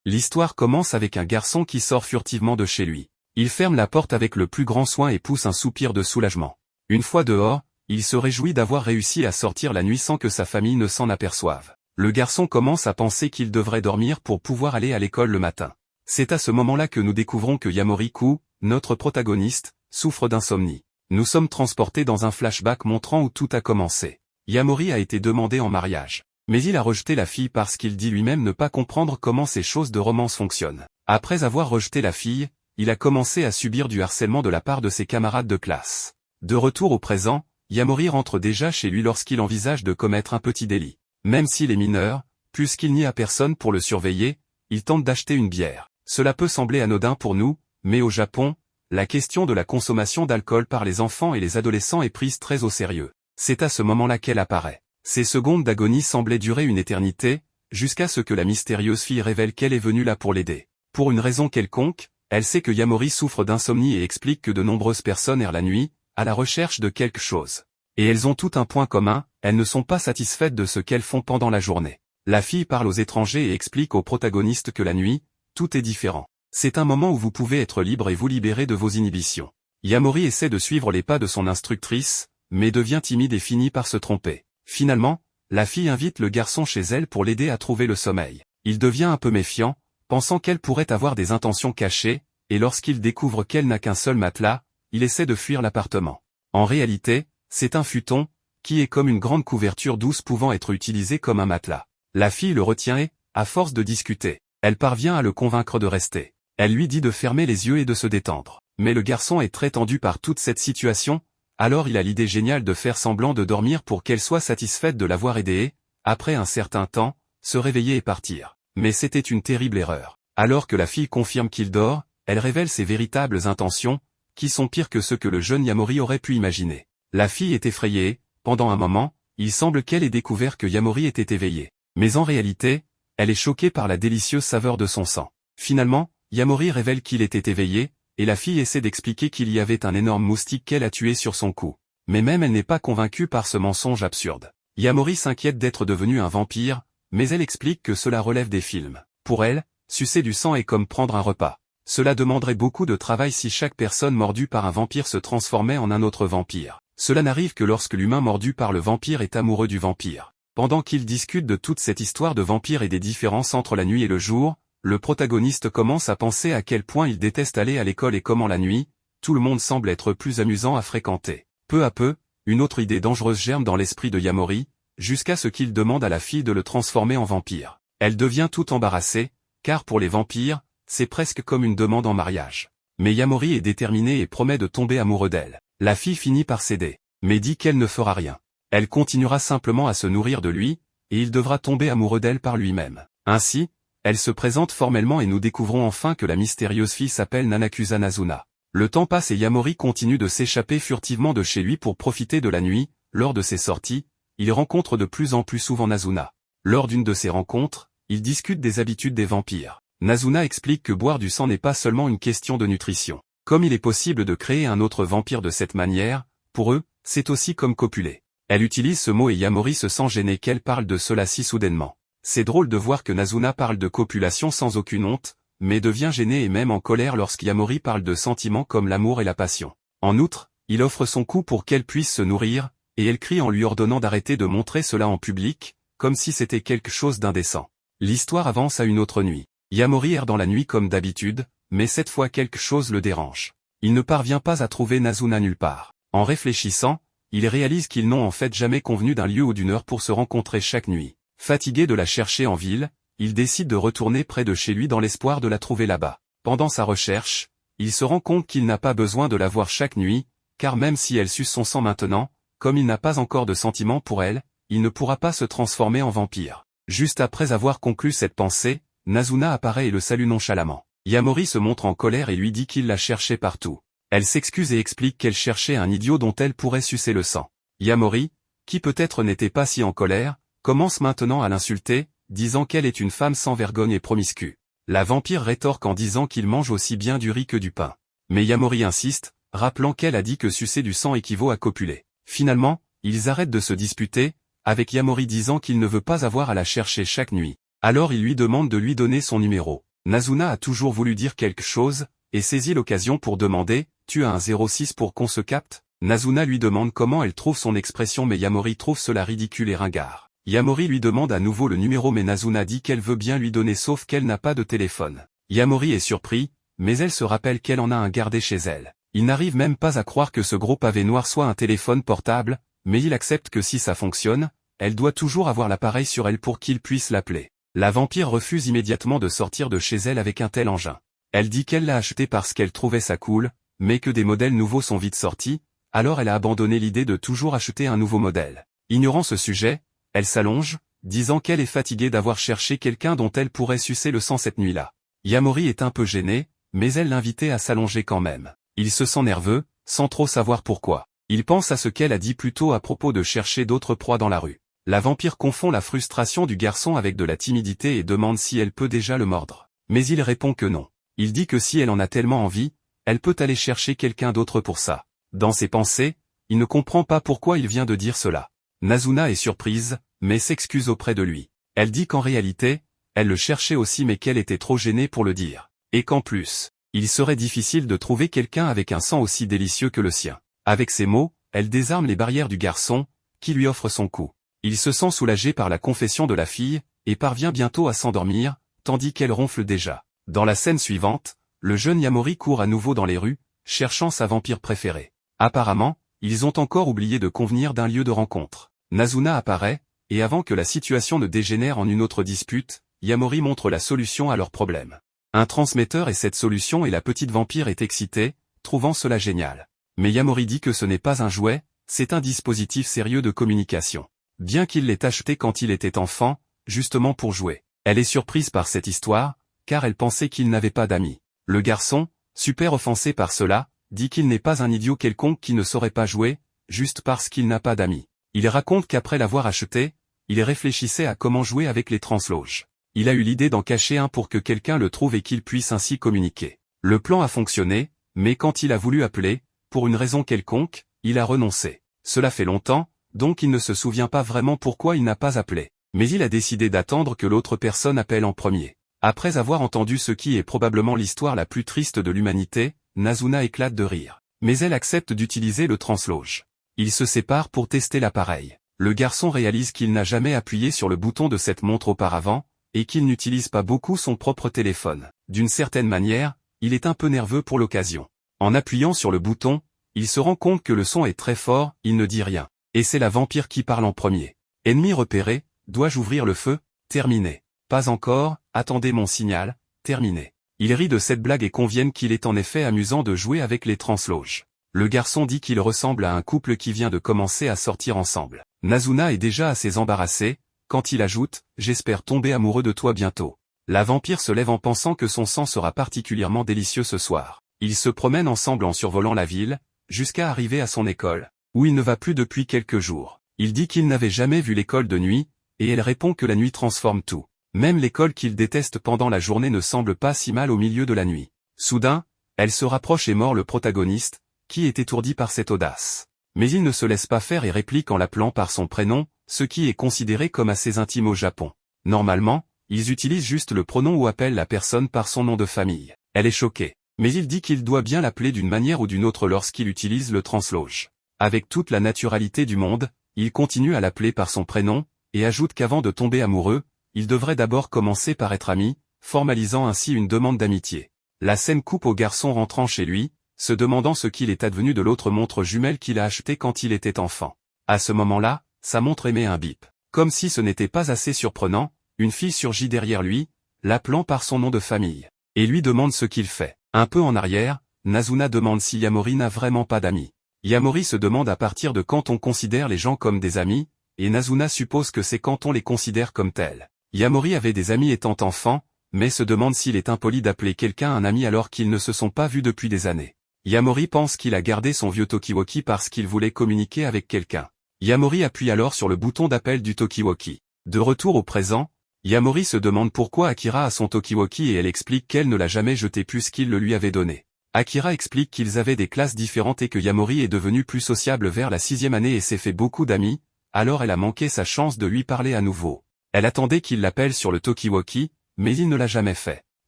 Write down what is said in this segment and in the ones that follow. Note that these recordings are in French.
L'histoire commence avec un garçon qui sort furtivement de chez lui. Il ferme la porte avec le plus grand soin et pousse un soupir de soulagement. Une fois dehors, il se réjouit d'avoir réussi à sortir la nuit sans que sa famille ne s'en aperçoive. Le garçon commence à penser qu'il devrait dormir pour pouvoir aller à l'école le matin. C'est à ce moment-là que nous découvrons que Yamori-ku, notre protagoniste, souffre d'insomnie. Nous sommes transportés dans un flashback montrant où tout a commencé. Yamori a été demandé en mariage. Mais il a rejeté la fille parce qu'il dit lui-même ne pas comprendre comment ces choses de romance fonctionnent. Après avoir rejeté la fille, il a commencé à subir du harcèlement de la part de ses camarades de classe. De retour au présent, Yamori rentre déjà chez lui lorsqu'il envisage de commettre un petit délit. Même s'il est mineur, puisqu'il n'y a personne pour le surveiller, il tente d'acheter une bière. Cela peut sembler anodin pour nous, mais au Japon, la question de la consommation d'alcool par les enfants et les adolescents est prise très au sérieux. C'est à ce moment-là qu'elle apparaît. Ces secondes d'agonie semblaient durer une éternité, jusqu'à ce que la mystérieuse fille révèle qu'elle est venue là pour l'aider. Pour une raison quelconque, elle sait que Yamori souffre d'insomnie et explique que de nombreuses personnes errent la nuit, à la recherche de quelque chose. Et elles ont tout un point commun, elles ne sont pas satisfaites de ce qu'elles font pendant la journée. La fille parle aux étrangers et explique aux protagonistes que la nuit, tout est différent. C'est un moment où vous pouvez être libre et vous libérer de vos inhibitions. Yamori essaie de suivre les pas de son instructrice, mais devient timide et finit par se tromper. Finalement, la fille invite le garçon chez elle pour l'aider à trouver le sommeil. Il devient un peu méfiant, pensant qu'elle pourrait avoir des intentions cachées, et lorsqu'il découvre qu'elle n'a qu'un seul matelas, il essaie de fuir l'appartement. En réalité, c'est un futon, qui est comme une grande couverture douce pouvant être utilisée comme un matelas. La fille le retient et, à force de discuter, elle parvient à le convaincre de rester. Elle lui dit de fermer les yeux et de se détendre. Mais le garçon est très tendu par toute cette situation, alors il a l'idée géniale de faire semblant de dormir pour qu'elle soit satisfaite de l'avoir aidé et, après un certain temps, se réveiller et partir. Mais c'était une terrible erreur. Alors que la fille confirme qu'il dort, elle révèle ses véritables intentions, qui sont pires que ce que le jeune Yamori aurait pu imaginer. La fille est effrayée et, pendant un moment, il semble qu'elle ait découvert que Yamori était éveillé. Mais en réalité, elle est choquée par la délicieuse saveur de son sang. Finalement, Yamori révèle qu'il était éveillé, et la fille essaie d'expliquer qu'il y avait un énorme moustique qu'elle a tué sur son cou. Mais même elle n'est pas convaincue par ce mensonge absurde. Yamori s'inquiète d'être devenu un vampire, mais elle explique que cela relève des films. Pour elle, sucer du sang est comme prendre un repas. Cela demanderait beaucoup de travail si chaque personne mordue par un vampire se transformait en un autre vampire. Cela n'arrive que lorsque l'humain mordu par le vampire est amoureux du vampire. Pendant qu'ils discutent de toute cette histoire de vampire et des différences entre la nuit et le jour, le protagoniste commence à penser à quel point il déteste aller à l'école et comment la nuit, tout le monde semble être plus amusant à fréquenter. Peu à peu, une autre idée dangereuse germe dans l'esprit de Yamori, jusqu'à ce qu'il demande à la fille de le transformer en vampire. Elle devient tout embarrassée, car pour les vampires, c'est presque comme une demande en mariage. Mais Yamori est déterminé et promet de tomber amoureux d'elle. La fille finit par céder, mais dit qu'elle ne fera rien. Elle continuera simplement à se nourrir de lui, et il devra tomber amoureux d'elle par lui-même. Ainsi, elle se présente formellement et nous découvrons enfin que la mystérieuse fille s'appelle Nanakusa Nazuna. Le temps passe et Yamori continue de s'échapper furtivement de chez lui pour profiter de la nuit. Lors de ses sorties, il rencontre de plus en plus souvent Nazuna. Lors d'une de ces rencontres, ils discutent des habitudes des vampires. Nazuna explique que boire du sang n'est pas seulement une question de nutrition. Comme il est possible de créer un autre vampire de cette manière, pour eux, c'est aussi comme copuler. Elle utilise ce mot et Yamori se sent gêné qu'elle parle de cela si soudainement. C'est drôle de voir que Nazuna parle de copulation sans aucune honte, mais devient gêné et même en colère lorsqu'Yamori parle de sentiments comme l'amour et la passion. En outre, il offre son cou pour qu'elle puisse se nourrir, et elle crie en lui ordonnant d'arrêter de montrer cela en public, comme si c'était quelque chose d'indécent. L'histoire avance à une autre nuit. Yamori erre dans la nuit comme d'habitude, mais cette fois quelque chose le dérange. Il ne parvient pas à trouver Nazuna nulle part. En réfléchissant, il réalise qu'ils n'ont en fait jamais convenu d'un lieu ou d'une heure pour se rencontrer chaque nuit. Fatigué de la chercher en ville, il décide de retourner près de chez lui dans l'espoir de la trouver là-bas. Pendant sa recherche, il se rend compte qu'il n'a pas besoin de la voir chaque nuit, car même si elle suce son sang maintenant, comme il n'a pas encore de sentiments pour elle, il ne pourra pas se transformer en vampire. Juste après avoir conclu cette pensée, Nazuna apparaît et le salue nonchalamment. Yamori se montre en colère et lui dit qu'il la cherchait partout. Elle s'excuse et explique qu'elle cherchait un idiot dont elle pourrait sucer le sang. Yamori, qui peut-être n'était pas si en colère, commence maintenant à l'insulter, disant qu'elle est une femme sans vergogne et promiscue. La vampire rétorque en disant qu'il mange aussi bien du riz que du pain. Mais Yamori insiste, rappelant qu'elle a dit que sucer du sang équivaut à copuler. Finalement, ils arrêtent de se disputer, avec Yamori disant qu'il ne veut pas avoir à la chercher chaque nuit. Alors il lui demande de lui donner son numéro. Nazuna a toujours voulu dire quelque chose, et saisit l'occasion pour demander « Tu as un 06 pour qu'on se capte ?» Nazuna lui demande comment elle trouve son expression mais Yamori trouve cela ridicule et ringard. Yamori lui demande à nouveau le numéro mais Nazuna dit qu'elle veut bien lui donner sauf qu'elle n'a pas de téléphone. Yamori est surpris, mais elle se rappelle qu'elle en a un gardé chez elle. Il n'arrive même pas à croire que ce gros pavé noir soit un téléphone portable, mais il accepte que si ça fonctionne, elle doit toujours avoir l'appareil sur elle pour qu'il puisse l'appeler. La vampire refuse immédiatement de sortir de chez elle avec un tel engin. Elle dit qu'elle l'a acheté parce qu'elle trouvait ça cool, mais que des modèles nouveaux sont vite sortis, alors elle a abandonné l'idée de toujours acheter un nouveau modèle. Ignorant ce sujet, elle s'allonge, disant qu'elle est fatiguée d'avoir cherché quelqu'un dont elle pourrait sucer le sang cette nuit-là. Yamori est un peu gêné, mais elle l'invitait à s'allonger quand même. Il se sent nerveux, sans trop savoir pourquoi. Il pense à ce qu'elle a dit plus tôt à propos de chercher d'autres proies dans la rue. La vampire confond la frustration du garçon avec de la timidité et demande si elle peut déjà le mordre. Mais il répond que non. Il dit que si elle en a tellement envie, elle peut aller chercher quelqu'un d'autre pour ça. Dans ses pensées, il ne comprend pas pourquoi il vient de dire cela. Nazuna est surprise, mais s'excuse auprès de lui. Elle dit qu'en réalité, elle le cherchait aussi mais qu'elle était trop gênée pour le dire. Et qu'en plus, il serait difficile de trouver quelqu'un avec un sang aussi délicieux que le sien. Avec ces mots, elle désarme les barrières du garçon, qui lui offre son cou. Il se sent soulagé par la confession de la fille, et parvient bientôt à s'endormir, tandis qu'elle ronfle déjà. Dans la scène suivante, le jeune Yamori court à nouveau dans les rues, cherchant sa vampire préférée. Apparemment, ils ont encore oublié de convenir d'un lieu de rencontre. Nazuna apparaît, et avant que la situation ne dégénère en une autre dispute, Yamori montre la solution à leur problème. Un transmetteur et cette solution et la petite vampire est excitée, trouvant cela génial. Mais Yamori dit que ce n'est pas un jouet, c'est un dispositif sérieux de communication. Bien qu'il l'ait acheté quand il était enfant, justement pour jouer. Elle est surprise par cette histoire, car elle pensait qu'il n'avait pas d'amis. Le garçon, super offensé par cela, dit qu'il n'est pas un idiot quelconque qui ne saurait pas jouer, juste parce qu'il n'a pas d'amis. Il raconte qu'après l'avoir acheté, il réfléchissait à comment jouer avec les transloges. Il a eu l'idée d'en cacher un pour que quelqu'un le trouve et qu'il puisse ainsi communiquer. Le plan a fonctionné, mais quand il a voulu appeler, pour une raison quelconque, il a renoncé. Cela fait longtemps, donc il ne se souvient pas vraiment pourquoi il n'a pas appelé. Mais il a décidé d'attendre que l'autre personne appelle en premier. Après avoir entendu ce qui est probablement l'histoire la plus triste de l'humanité, Nazuna éclate de rire. Mais elle accepte d'utiliser le transloge. Ils se séparent pour tester l'appareil. Le garçon réalise qu'il n'a jamais appuyé sur le bouton de cette montre auparavant, et qu'il n'utilise pas beaucoup son propre téléphone. D'une certaine manière, il est un peu nerveux pour l'occasion. En appuyant sur le bouton, il se rend compte que le son est très fort, il ne dit rien. Et c'est la vampire qui parle en premier. Ennemi repéré, dois-je ouvrir le feu? Terminé. Pas encore, attendez mon signal, terminé. Ils rient de cette blague et conviennent qu'il est en effet amusant de jouer avec les transloges. Le garçon dit qu'il ressemble à un couple qui vient de commencer à sortir ensemble. Nazuna est déjà assez embarrassée, quand il ajoute « J'espère tomber amoureux de toi bientôt ». La vampire se lève en pensant que son sang sera particulièrement délicieux ce soir. Ils se promènent ensemble en survolant la ville, jusqu'à arriver à son école, où il ne va plus depuis quelques jours. Il dit qu'il n'avait jamais vu l'école de nuit, et elle répond que la nuit transforme tout. Même l'école qu'il déteste pendant la journée ne semble pas si mal au milieu de la nuit. Soudain, elle se rapproche et mord le protagoniste, qui est étourdi par cette audace. Mais il ne se laisse pas faire et réplique en l'appelant par son prénom, ce qui est considéré comme assez intime au Japon. Normalement, ils utilisent juste le pronom ou appellent la personne par son nom de famille. Elle est choquée. Mais il dit qu'il doit bien l'appeler d'une manière ou d'une autre lorsqu'il utilise le transloge. Avec toute la naturalité du monde, il continue à l'appeler par son prénom, et ajoute qu'avant de tomber amoureux, il devrait d'abord commencer par être ami, formalisant ainsi une demande d'amitié. La scène coupe au garçon rentrant chez lui, se demandant ce qu'il est advenu de l'autre montre jumelle qu'il a achetée quand il était enfant. À ce moment-là, sa montre émet un bip. Comme si ce n'était pas assez surprenant, une fille surgit derrière lui, l'appelant par son nom de famille, et lui demande ce qu'il fait. Un peu en arrière, Nazuna demande si Yamori n'a vraiment pas d'amis. Yamori se demande à partir de quand on considère les gens comme des amis, et Nazuna suppose que c'est quand on les considère comme tels. Yamori avait des amis étant enfant, mais se demande s'il est impoli d'appeler quelqu'un un ami alors qu'ils ne se sont pas vus depuis des années. Yamori pense qu'il a gardé son vieux Tokiwoki parce qu'il voulait communiquer avec quelqu'un. Yamori appuie alors sur le bouton d'appel du Tokiwoki. De retour au présent, Yamori se demande pourquoi Akira a son Tokiwoki et elle explique qu'elle ne l'a jamais jeté puisqu'il le lui avait donné. Akira explique qu'ils avaient des classes différentes et que Yamori est devenu plus sociable vers la 6e année et s'est fait beaucoup d'amis, alors elle a manqué sa chance de lui parler à nouveau. Elle attendait qu'il l'appelle sur le Tokiwoki, mais il ne l'a jamais fait.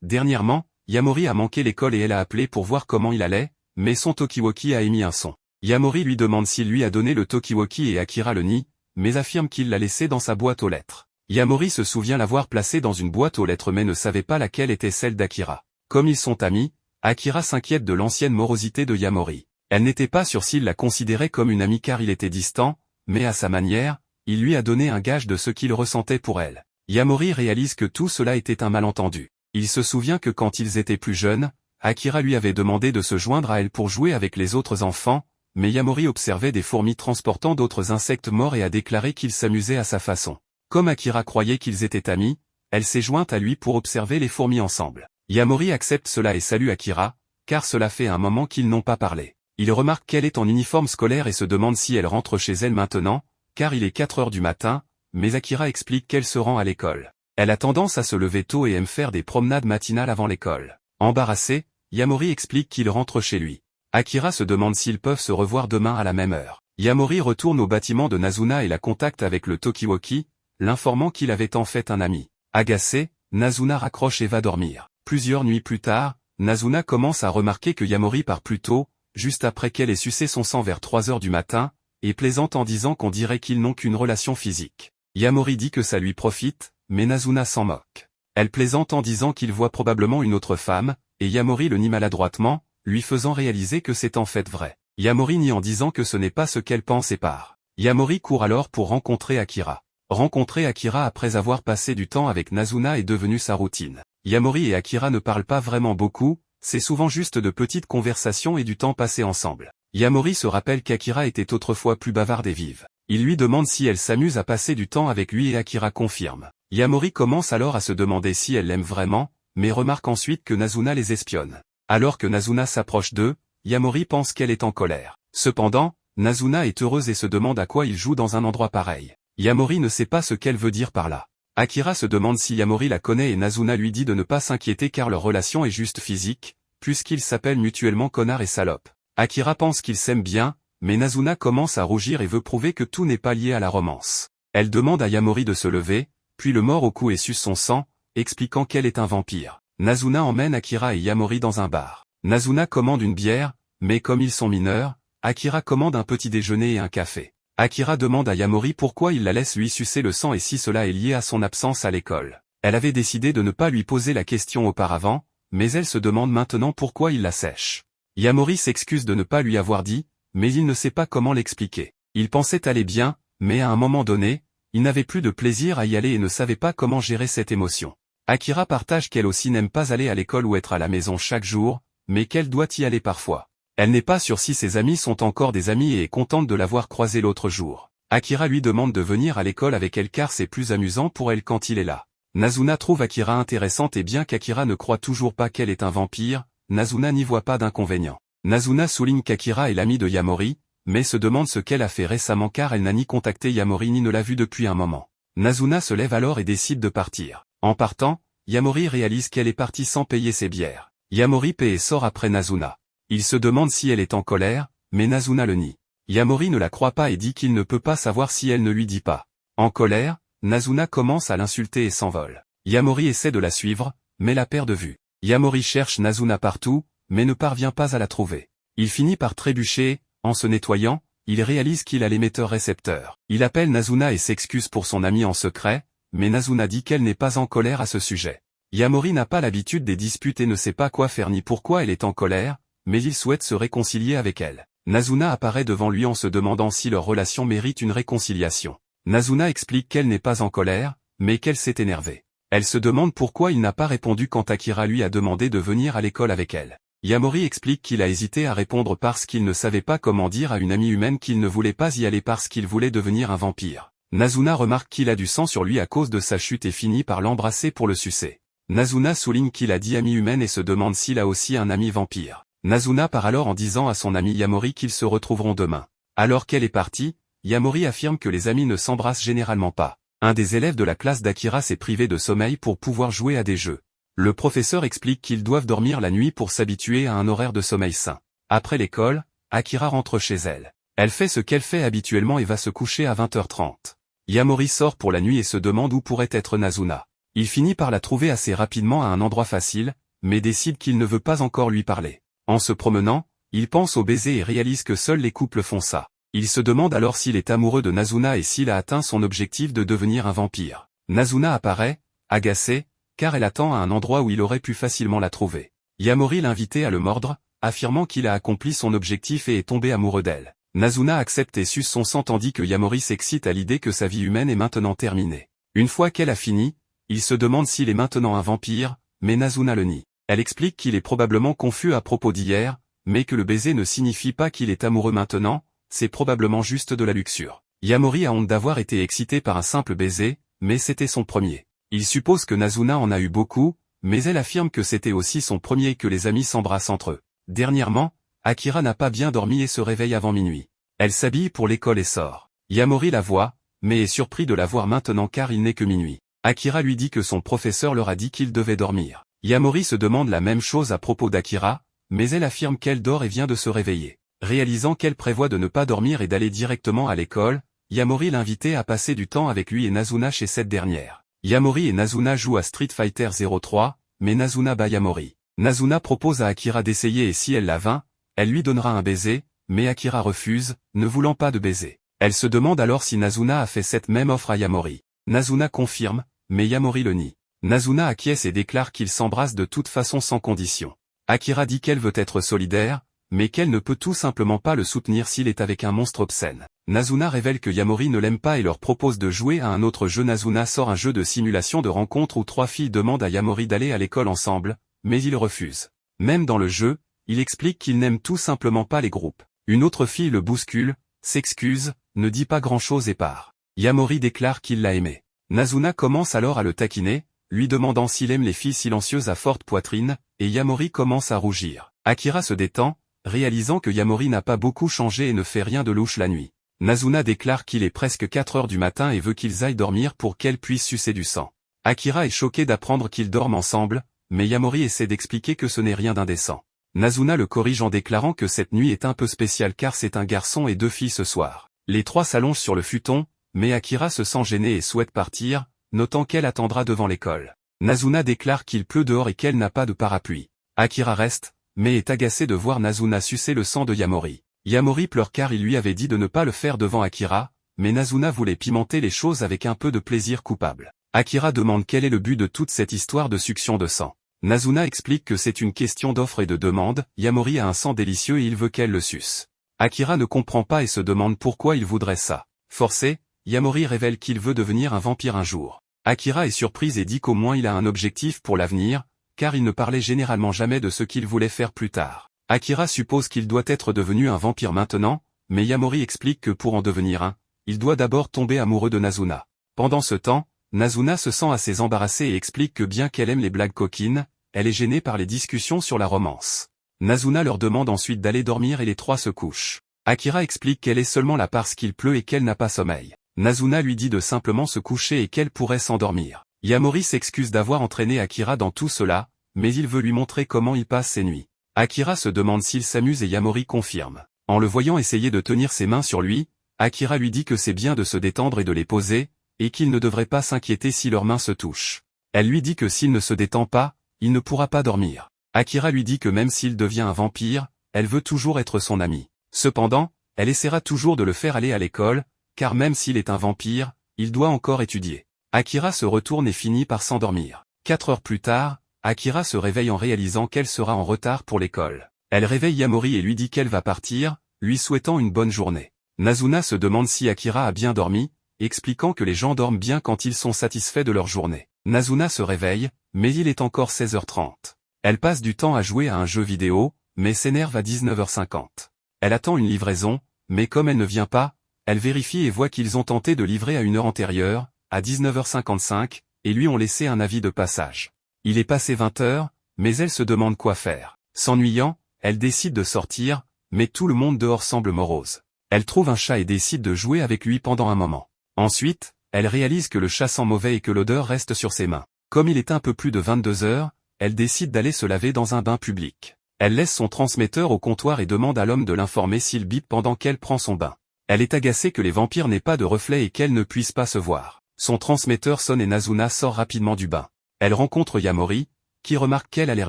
Dernièrement, Yamori a manqué l'école et elle a appelé pour voir comment il allait, mais son talkie-walkie a émis un son. Yamori lui demande s'il lui a donné le talkie-walkie et Akira le nie, mais affirme qu'il l'a laissé dans sa boîte aux lettres. Yamori se souvient l'avoir placé dans une boîte aux lettres mais ne savait pas laquelle était celle d'Akira. Comme ils sont amis, Akira s'inquiète de l'ancienne morosité de Yamori. Elle n'était pas sûre s'il la considérait comme une amie car il était distant, mais à sa manière, il lui a donné un gage de ce qu'il ressentait pour elle. Yamori réalise que tout cela était un malentendu. Il se souvient que quand ils étaient plus jeunes, Akira lui avait demandé de se joindre à elle pour jouer avec les autres enfants, mais Yamori observait des fourmis transportant d'autres insectes morts et a déclaré qu'il s'amusait à sa façon. Comme Akira croyait qu'ils étaient amis, elle s'est jointe à lui pour observer les fourmis ensemble. Yamori accepte cela et salue Akira, car cela fait un moment qu'ils n'ont pas parlé. Il remarque qu'elle est en uniforme scolaire et se demande si elle rentre chez elle maintenant, car il est 4 heures du matin, mais Akira explique qu'elle se rend à l'école. Elle a tendance à se lever tôt et aime faire des promenades matinales avant l'école. Embarrassé, Yamori explique qu'il rentre chez lui. Akira se demande s'ils peuvent se revoir demain à la même heure. Yamori retourne au bâtiment de Nazuna et la contacte avec le talkie-walkie, l'informant qu'il avait en fait un ami. Agacé, Nazuna raccroche et va dormir. Plusieurs nuits plus tard, Nazuna commence à remarquer que Yamori part plus tôt, juste après qu'elle ait sucé son sang vers 3 heures du matin, et plaisante en disant qu'on dirait qu'ils n'ont qu'une relation physique. Yamori dit que ça lui profite, mais Nazuna s'en moque. Elle plaisante en disant qu'il voit probablement une autre femme, et Yamori le nie maladroitement, lui faisant réaliser que c'est en fait vrai. Yamori nie en disant que ce n'est pas ce qu'elle pense et part. Yamori court alors pour rencontrer Akira. Rencontrer Akira après avoir passé du temps avec Nazuna est devenu sa routine. Yamori et Akira ne parlent pas vraiment beaucoup, c'est souvent juste de petites conversations et du temps passé ensemble. Yamori se rappelle qu'Akira était autrefois plus bavarde et vive. Il lui demande si elle s'amuse à passer du temps avec lui et Akira confirme. Yamori commence alors à se demander si elle l'aime vraiment, mais remarque ensuite que Nazuna les espionne. Alors que Nazuna s'approche d'eux, Yamori pense qu'elle est en colère. Cependant, Nazuna est heureuse et se demande à quoi il joue dans un endroit pareil. Yamori ne sait pas ce qu'elle veut dire par là. Akira se demande si Yamori la connaît et Nazuna lui dit de ne pas s'inquiéter car leur relation est juste physique, puisqu'ils s'appellent mutuellement connard et salope. Akira pense qu'ils s'aiment bien, mais Nazuna commence à rougir et veut prouver que tout n'est pas lié à la romance. Elle demande à Yamori de se lever, puis le mord au cou et suce son sang, expliquant qu'elle est un vampire. Nazuna emmène Akira et Yamori dans un bar. Nazuna commande une bière, mais comme ils sont mineurs, Akira commande un petit déjeuner et un café. Akira demande à Yamori pourquoi il la laisse lui sucer le sang et si cela est lié à son absence à l'école. Elle avait décidé de ne pas lui poser la question auparavant, mais elle se demande maintenant pourquoi il la sèche. Yamori s'excuse de ne pas lui avoir dit, mais il ne sait pas comment l'expliquer. Il pensait aller bien, mais à un moment donné, il n'avait plus de plaisir à y aller et ne savait pas comment gérer cette émotion. Akira partage qu'elle aussi n'aime pas aller à l'école ou être à la maison chaque jour, mais qu'elle doit y aller parfois. Elle n'est pas sûre si ses amis sont encore des amis et est contente de l'avoir croisé l'autre jour. Akira lui demande de venir à l'école avec elle car c'est plus amusant pour elle quand il est là. Nazuna trouve Akira intéressante et bien qu'Akira ne croit toujours pas qu'elle est un vampire, Nazuna n'y voit pas d'inconvénient. Nazuna souligne qu'Akira est l'ami de Yamori, mais se demande ce qu'elle a fait récemment car elle n'a ni contacté Yamori ni ne l'a vu depuis un moment. Nazuna se lève alors et décide de partir. En partant, Yamori réalise qu'elle est partie sans payer ses bières. Yamori paie et sort après Nazuna. Il se demande si elle est en colère, mais Nazuna le nie. Yamori ne la croit pas et dit qu'il ne peut pas savoir si elle ne lui dit pas. En colère, Nazuna commence à l'insulter et s'envole. Yamori essaie de la suivre, mais la perd de vue. Yamori cherche Nazuna partout, mais ne parvient pas à la trouver. Il finit par trébucher, en se nettoyant, il réalise qu'il a l'émetteur-récepteur. Il appelle Nazuna et s'excuse pour son ami en secret, mais Nazuna dit qu'elle n'est pas en colère à ce sujet. Yamori n'a pas l'habitude des disputes et ne sait pas quoi faire ni pourquoi elle est en colère, mais il souhaite se réconcilier avec elle. Nazuna apparaît devant lui en se demandant si leur relation mérite une réconciliation. Nazuna explique qu'elle n'est pas en colère, mais qu'elle s'est énervée. Elle se demande pourquoi il n'a pas répondu quand Akira lui a demandé de venir à l'école avec elle. Yamori explique qu'il a hésité à répondre parce qu'il ne savait pas comment dire à une amie humaine qu'il ne voulait pas y aller parce qu'il voulait devenir un vampire. Nazuna remarque qu'il a du sang sur lui à cause de sa chute et finit par l'embrasser pour le sucer. Nazuna souligne qu'il a dit amie humaine et se demande s'il a aussi un ami vampire. Nazuna part alors en disant à son ami Yamori qu'ils se retrouveront demain. Alors qu'elle est partie, Yamori affirme que les amis ne s'embrassent généralement pas. Un des élèves de la classe d'Akira s'est privé de sommeil pour pouvoir jouer à des jeux. Le professeur explique qu'ils doivent dormir la nuit pour s'habituer à un horaire de sommeil sain. Après l'école, Akira rentre chez elle. Elle fait ce qu'elle fait habituellement et va se coucher à 20h30. Yamori sort pour la nuit et se demande où pourrait être Nazuna. Il finit par la trouver assez rapidement à un endroit facile, mais décide qu'il ne veut pas encore lui parler. En se promenant, il pense au baiser et réalise que seuls les couples font ça. Il se demande alors s'il est amoureux de Nazuna et s'il a atteint son objectif de devenir un vampire. Nazuna apparaît, agacée, car elle attend à un endroit où il aurait pu facilement la trouver. Yamori l'invitait à le mordre, affirmant qu'il a accompli son objectif et est tombé amoureux d'elle. Nazuna accepte et suce son sang tandis que Yamori s'excite à l'idée que sa vie humaine est maintenant terminée. Une fois qu'elle a fini, il se demande s'il est maintenant un vampire, mais Nazuna le nie. Elle explique qu'il est probablement confus à propos d'hier, mais que le baiser ne signifie pas qu'il est amoureux maintenant, c'est probablement juste de la luxure. Yamori a honte d'avoir été excité par un simple baiser, mais c'était son premier. Il suppose que Nazuna en a eu beaucoup, mais elle affirme que c'était aussi son premier et que les amis s'embrassent entre eux. Dernièrement, Akira n'a pas bien dormi et se réveille avant minuit. Elle s'habille pour l'école et sort. Yamori la voit, mais est surpris de la voir maintenant car il n'est que minuit. Akira lui dit que son professeur leur a dit qu'il devait dormir. Yamori se demande la même chose à propos d'Akira, mais elle affirme qu'elle dort et vient de se réveiller. Réalisant qu'elle prévoit de ne pas dormir et d'aller directement à l'école, Yamori l'invitait à passer du temps avec lui et Nazuna chez cette dernière. Yamori et Nazuna jouent à Street Fighter 03, mais Nazuna bat Yamori. Nazuna propose à Akira d'essayer et si elle la vainc, elle lui donnera un baiser, mais Akira refuse, ne voulant pas de baiser. Elle se demande alors si Nazuna a fait cette même offre à Yamori. Nazuna confirme, mais Yamori le nie. Nazuna acquiesce et déclare qu'ils s'embrassent de toute façon sans condition. Akira dit qu'elle veut être solidaire, mais qu'elle ne peut tout simplement pas le soutenir s'il est avec un monstre obscène. Nazuna révèle que Yamori ne l'aime pas et leur propose de jouer à un autre jeu. Nazuna sort un jeu de simulation de rencontre où 3 filles demandent à Yamori d'aller à l'école ensemble, mais il refuse. Même dans le jeu, il explique qu'il n'aime tout simplement pas les groupes. Une autre fille le bouscule, s'excuse, ne dit pas grand-chose et part. Yamori déclare qu'il l'a aimé. Nazuna commence alors à le taquiner, lui demandant s'il aime les filles silencieuses à forte poitrine, et Yamori commence à rougir. Akira se détend, réalisant que Yamori n'a pas beaucoup changé et ne fait rien de louche la nuit. Nazuna déclare qu'il est presque 4 heures du matin et veut qu'ils aillent dormir pour qu'elle puisse sucer du sang. Akira est choqué d'apprendre qu'ils dorment ensemble, mais Yamori essaie d'expliquer que ce n'est rien d'indécent. Nazuna le corrige en déclarant que cette nuit est un peu spéciale car c'est un garçon et 2 filles ce soir. Les 3 s'allongent sur le futon, mais Akira se sent gêné et souhaite partir, notant qu'elle attendra devant l'école. Nazuna déclare qu'il pleut dehors et qu'elle n'a pas de parapluie. Akira reste, mais est agacé de voir Nazuna sucer le sang de Yamori. Yamori pleure car il lui avait dit de ne pas le faire devant Akira, mais Nazuna voulait pimenter les choses avec un peu de plaisir coupable. Akira demande quel est le but de toute cette histoire de succion de sang. Nazuna explique que c'est une question d'offre et de demande, Yamori a un sang délicieux et il veut qu'elle le suce. Akira ne comprend pas et se demande pourquoi il voudrait ça. Forcé, Yamori révèle qu'il veut devenir un vampire un jour. Akira est surprise et dit qu'au moins il a un objectif pour l'avenir, car il ne parlait généralement jamais de ce qu'il voulait faire plus tard. Akira suppose qu'il doit être devenu un vampire maintenant, mais Yamori explique que pour en devenir un, il doit d'abord tomber amoureux de Nazuna. Pendant ce temps, Nazuna se sent assez embarrassée et explique que bien qu'elle aime les blagues coquines, elle est gênée par les discussions sur la romance. Nazuna leur demande ensuite d'aller dormir et les 3 se couchent. Akira explique qu'elle est seulement là parce qu'il pleut et qu'elle n'a pas sommeil. Nazuna lui dit de simplement se coucher et qu'elle pourrait s'endormir. Yamori s'excuse d'avoir entraîné Akira dans tout cela, mais il veut lui montrer comment il passe ses nuits. Akira se demande s'il s'amuse et Yamori confirme. En le voyant essayer de tenir ses mains sur lui, Akira lui dit que c'est bien de se détendre et de les poser, et qu'il ne devrait pas s'inquiéter si leurs mains se touchent. Elle lui dit que s'il ne se détend pas, il ne pourra pas dormir. Akira lui dit que même s'il devient un vampire, elle veut toujours être son amie. Cependant, elle essaiera toujours de le faire aller à l'école, car même s'il est un vampire, il doit encore étudier. Akira se retourne et finit par s'endormir. 4 heures plus tard, Akira se réveille en réalisant qu'elle sera en retard pour l'école. Elle réveille Yamori et lui dit qu'elle va partir, lui souhaitant une bonne journée. Nazuna se demande si Akira a bien dormi, expliquant que les gens dorment bien quand ils sont satisfaits de leur journée. Nazuna se réveille, mais il est encore 16h30. Elle passe du temps à jouer à un jeu vidéo, mais s'énerve à 19h50. Elle attend une livraison, mais comme elle ne vient pas, elle vérifie et voit qu'ils ont tenté de livrer à une heure antérieure, à 19h55, et lui ont laissé un avis de passage. Il est passé 20h, mais elle se demande quoi faire. S'ennuyant, elle décide de sortir, mais tout le monde dehors semble morose. Elle trouve un chat et décide de jouer avec lui pendant un moment. Ensuite, elle réalise que le chat sent mauvais et que l'odeur reste sur ses mains. Comme il est un peu plus de 22h, elle décide d'aller se laver dans un bain public. Elle laisse son transmetteur au comptoir et demande à l'homme de l'informer s'il bip pendant qu'elle prend son bain. Elle est agacée que les vampires n'aient pas de reflet et qu'elle ne puisse pas se voir. Son transmetteur sonne et Nazuna sort rapidement du bain. Elle rencontre Yamori, qui remarque qu'elle a l'air